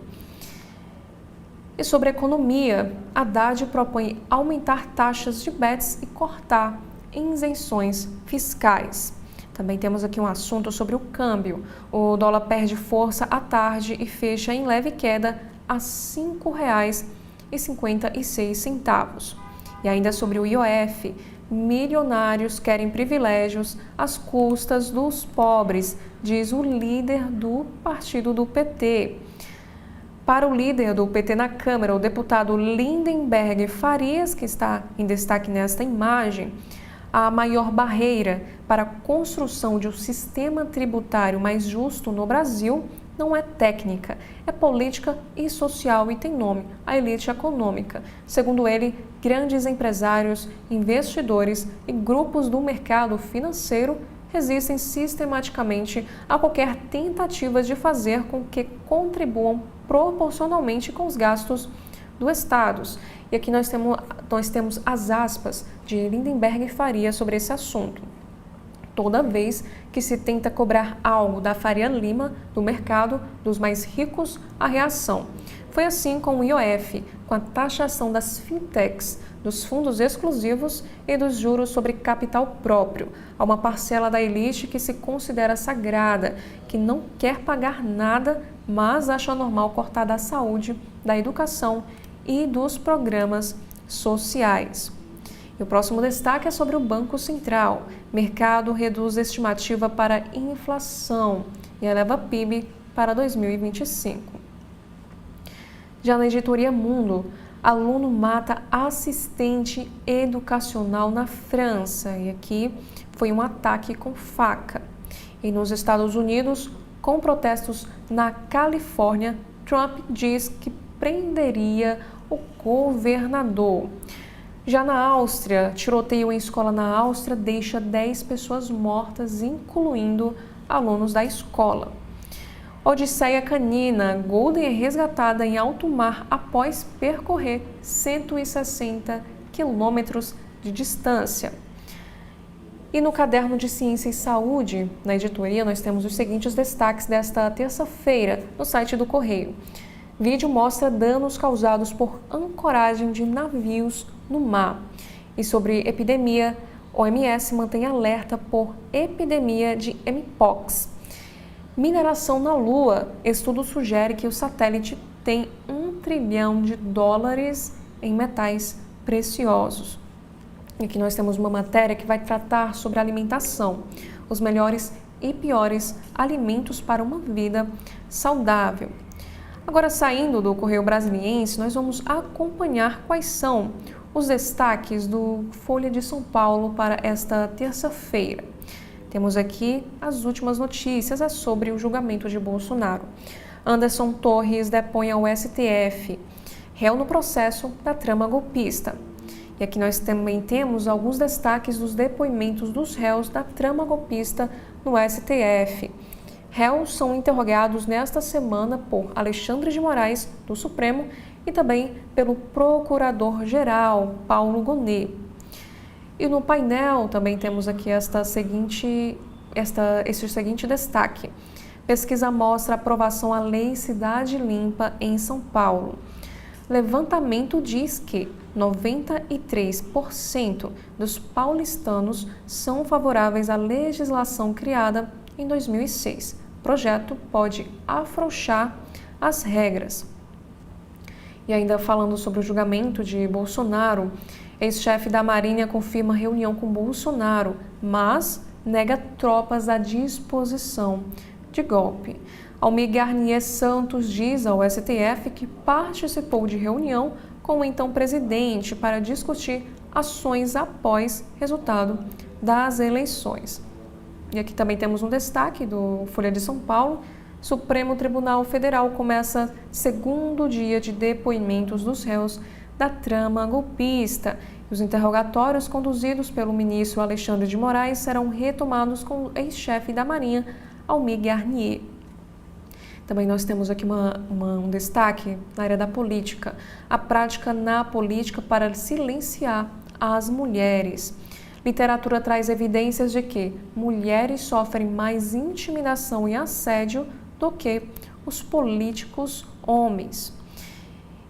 E sobre a economia, Haddad propõe aumentar taxas de bets e cortar isenções fiscais. Também temos aqui um assunto sobre o câmbio. O dólar perde força à tarde e fecha em leve queda a R$ 5,56. E ainda sobre o IOF, milionários querem privilégios às custas dos pobres, diz o líder do partido do PT. Para o líder do PT na Câmara, o deputado Lindenberg Farias, que está em destaque nesta imagem, a maior barreira para a construção de um sistema tributário mais justo no Brasil não é técnica, é política e social e tem nome, a elite econômica. Segundo ele, grandes empresários, investidores e grupos do mercado financeiro resistem sistematicamente a qualquer tentativa de fazer com que contribuam proporcionalmente com os gastos do Estado. E aqui nós temos as aspas de Lindenberg Faria sobre esse assunto. Toda vez que se tenta cobrar algo da Faria Lima, do mercado, dos mais ricos, a reação. Foi assim com o IOF, com a taxação das fintechs, dos fundos exclusivos e dos juros sobre capital próprio. Há uma parcela da elite que se considera sagrada, que não quer pagar nada, mas acha normal cortar da saúde, da educação e dos programas sociais. E o próximo destaque é sobre o Banco Central. Mercado reduz a estimativa para inflação e eleva PIB para 2025. Já na editoria Mundo, aluno mata assistente educacional na França. E aqui foi um ataque com faca. E nos Estados Unidos, com protestos na Califórnia, Trump diz que prenderia o governador. Já na Áustria, tiroteio em escola na Áustria deixa 10 pessoas mortas, incluindo alunos da escola. Odisseia canina, Golden é resgatada em alto mar após percorrer 160 quilômetros de distância. E no caderno de Ciência e Saúde, na editoria, nós temos os seguintes destaques desta terça-feira no site do Correio. Vídeo mostra danos causados por ancoragem de navios no mar. E sobre epidemia, OMS mantém alerta por epidemia de Mpox. Mineração na Lua. Estudo sugere que o satélite tem $1 trilhão em metais preciosos. E aqui nós temos uma matéria que vai tratar sobre alimentação. Os melhores e piores alimentos para uma vida saudável. Agora, saindo do Correio Brasiliense, nós vamos acompanhar quais são os destaques do Folha de São Paulo para esta terça-feira. Temos aqui as últimas notícias sobre o julgamento de Bolsonaro. Anderson Torres depõe ao STF, réu no processo da trama golpista. E aqui nós também temos alguns destaques dos depoimentos dos réus da trama golpista no STF. Réus são interrogados nesta semana por Alexandre de Moraes, do Supremo, e também pelo Procurador-Geral, Paulo Gonet. E no painel também temos aqui este seguinte destaque. Pesquisa mostra aprovação à Lei Cidade Limpa em São Paulo. Levantamento diz que 93% dos paulistanos são favoráveis à legislação criada em 2006. O projeto pode afrouxar as regras. E ainda falando sobre o julgamento de Bolsonaro, ex-chefe da Marinha confirma reunião com Bolsonaro, mas nega tropas à disposição de golpe. Almir Garnier Santos diz ao STF que participou de reunião com o então presidente para discutir ações após resultado das eleições. E aqui também temos um destaque do Folha de São Paulo. Supremo Tribunal Federal começa segundo dia de depoimentos dos réus da trama golpista. Os interrogatórios conduzidos pelo ministro Alexandre de Moraes serão retomados com o ex-chefe da Marinha, Almir Garnier. Também nós temos aqui um destaque na área da política. A prática na política para silenciar as mulheres. Literatura traz evidências de que mulheres sofrem mais intimidação e assédio do que os políticos homens.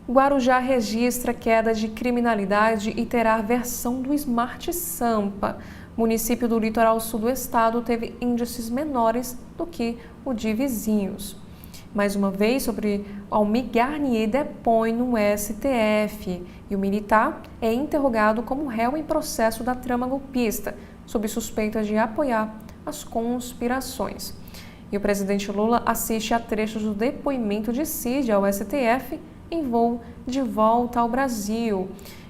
Guarujá registra queda de criminalidade e terá versão do Smart Sampa. Município do litoral sul do estado teve índices menores do que o de vizinhos. Mais uma vez, sobre Almir Garnier depõe no STF e o militar é interrogado como réu em processo da trama golpista, sob suspeita de apoiar as conspirações. E o presidente Lula assiste a trechos do depoimento de Cid ao STF em voo de volta ao Brasil.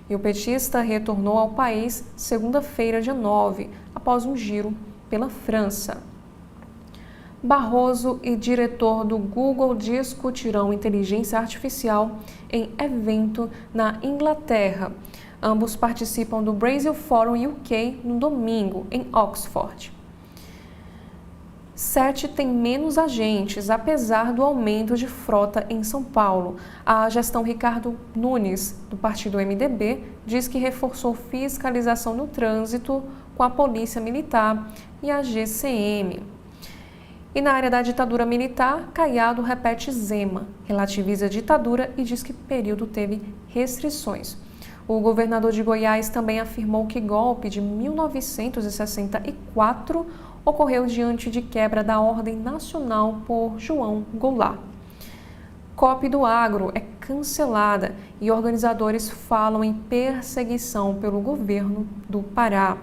E o petista retornou ao país segunda-feira, dia 9, após um giro pela França. Barroso e diretor do Google discutirão inteligência artificial em evento na Inglaterra. Ambos participam do Brasil Forum UK no domingo, em Oxford. 7 tem menos agentes, apesar do aumento de frota em São Paulo. A gestão Ricardo Nunes, do partido MDB, diz que reforçou fiscalização no trânsito com a Polícia Militar e a GCM. E na área da ditadura militar, Caiado repete Zema, relativiza a ditadura e diz que o período teve restrições. O governador de Goiás também afirmou que golpe de 1964 ocorreu diante de quebra da ordem nacional por João Goulart. COP do Agro é cancelada e organizadores falam em perseguição pelo governo do Pará.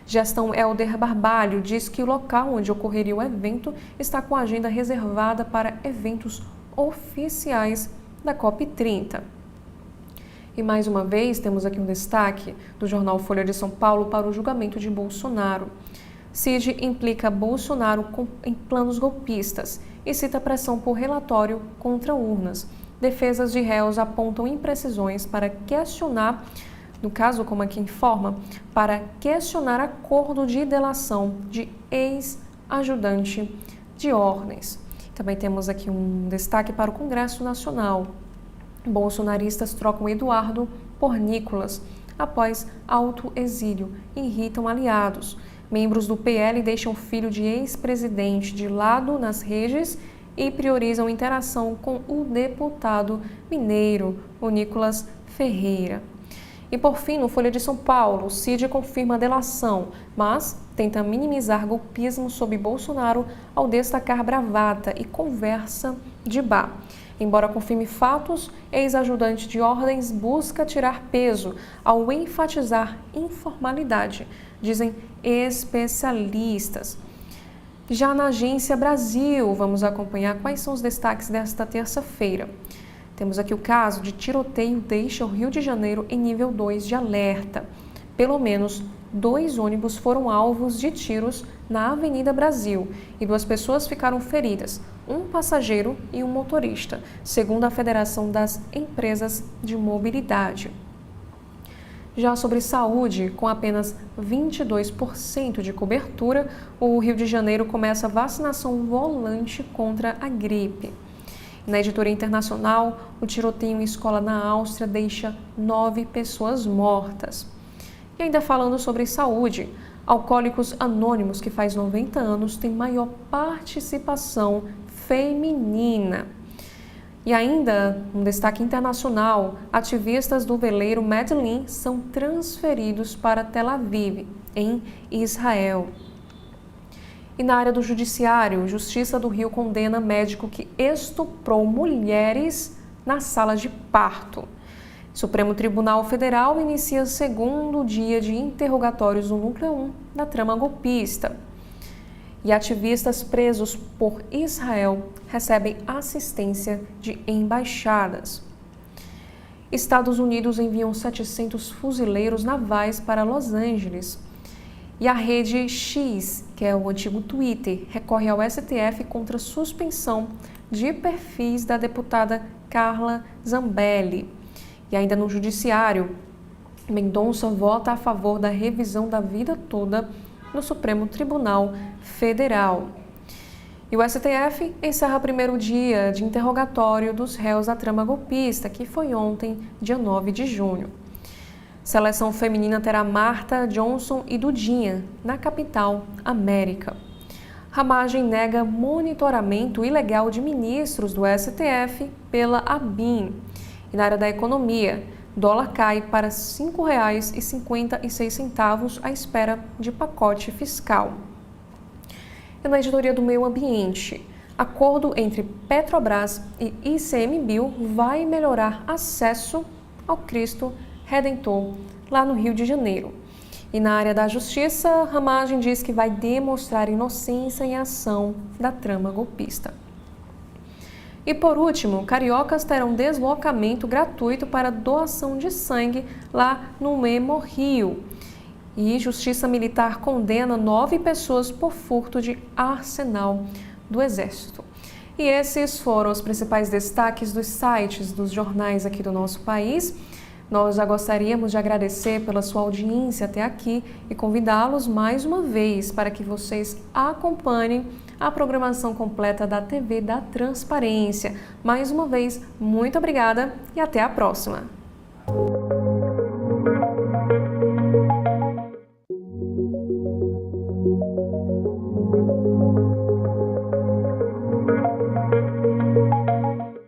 Gestão Helder Barbalho diz que o local onde ocorreria o evento está com a agenda reservada para eventos oficiais da COP30. E mais uma vez temos aqui um destaque do jornal Folha de São Paulo para o julgamento de Bolsonaro. Cid implica Bolsonaro em planos golpistas e cita pressão por relatório contra urnas. Defesas de réus apontam imprecisões para questionar, no caso, como aqui informa, para questionar acordo de delação de ex-ajudante de ordens. Também temos aqui um destaque para o Congresso Nacional. Bolsonaristas trocam Eduardo por Nicolas após autoexílio e irritam aliados. Membros do PL deixam filho de ex-presidente de lado nas redes e priorizam interação com o deputado mineiro, o Nicolas Ferreira. E por fim, no Folha de São Paulo, Cid confirma a delação, mas tenta minimizar golpismo sob Bolsonaro ao destacar bravata e conversa de bar. Embora confirme fatos, ex-ajudante de ordens busca tirar peso ao enfatizar informalidade, dizem especialistas. Já na Agência Brasil, vamos acompanhar quais são os destaques desta terça-feira. Temos aqui o caso de tiroteio deixa o Rio de Janeiro em nível 2 de alerta. Pelo menos 2 ônibus foram alvos de tiros na Avenida Brasil e 2 pessoas ficaram feridas, um passageiro e um motorista, segundo a Federação das Empresas de Mobilidade. Já sobre saúde, com apenas 22% de cobertura, o Rio de Janeiro começa a vacinação volante contra a gripe. Na editoria internacional, o tiroteio em escola na Áustria deixa 9 pessoas mortas. E ainda falando sobre saúde, Alcoólicos Anônimos, que faz 90 anos, tem maior participação feminina. E ainda, um destaque internacional, ativistas do veleiro Medellín são transferidos para Tel Aviv, em Israel. E na área do judiciário, Justiça do Rio condena médico que estuprou mulheres na sala de parto. Supremo Tribunal Federal inicia segundo dia de interrogatórios no núcleo 1 da trama golpista. E ativistas presos por Israel recebem assistência de embaixadas. Estados Unidos enviam 700 fuzileiros navais para Los Angeles. E a rede X, que é o antigo Twitter, recorre ao STF contra a suspensão de perfis da deputada Carla Zambelli. E ainda no judiciário, Mendonça vota a favor da revisão da vida toda no Supremo Tribunal Federal. E o STF encerra o primeiro dia de interrogatório dos réus da trama golpista, que foi ontem, dia 9 de junho. Seleção feminina terá Marta, Johnson e Dudinha, na capital, América. Ramagem nega monitoramento ilegal de ministros do STF pela ABIN. E na área da economia, dólar cai para R$ 5,56 à espera de pacote fiscal. E na editoria do Meio Ambiente, acordo entre Petrobras e ICMBio vai melhorar acesso ao Cristo Redentor lá no Rio de Janeiro. E na área da justiça, Ramagem diz que vai demonstrar inocência em ação da trama golpista. E por último, cariocas terão deslocamento gratuito para doação de sangue lá no Hemorrio. E Justiça Militar condena 9 pessoas por furto de arsenal do Exército. E esses foram os principais destaques dos sites dos jornais aqui do nosso país. Nós já gostaríamos de agradecer pela sua audiência até aqui e convidá-los mais uma vez para que vocês acompanhem a programação completa da TV da Transparência. Mais uma vez, muito obrigada e até a próxima!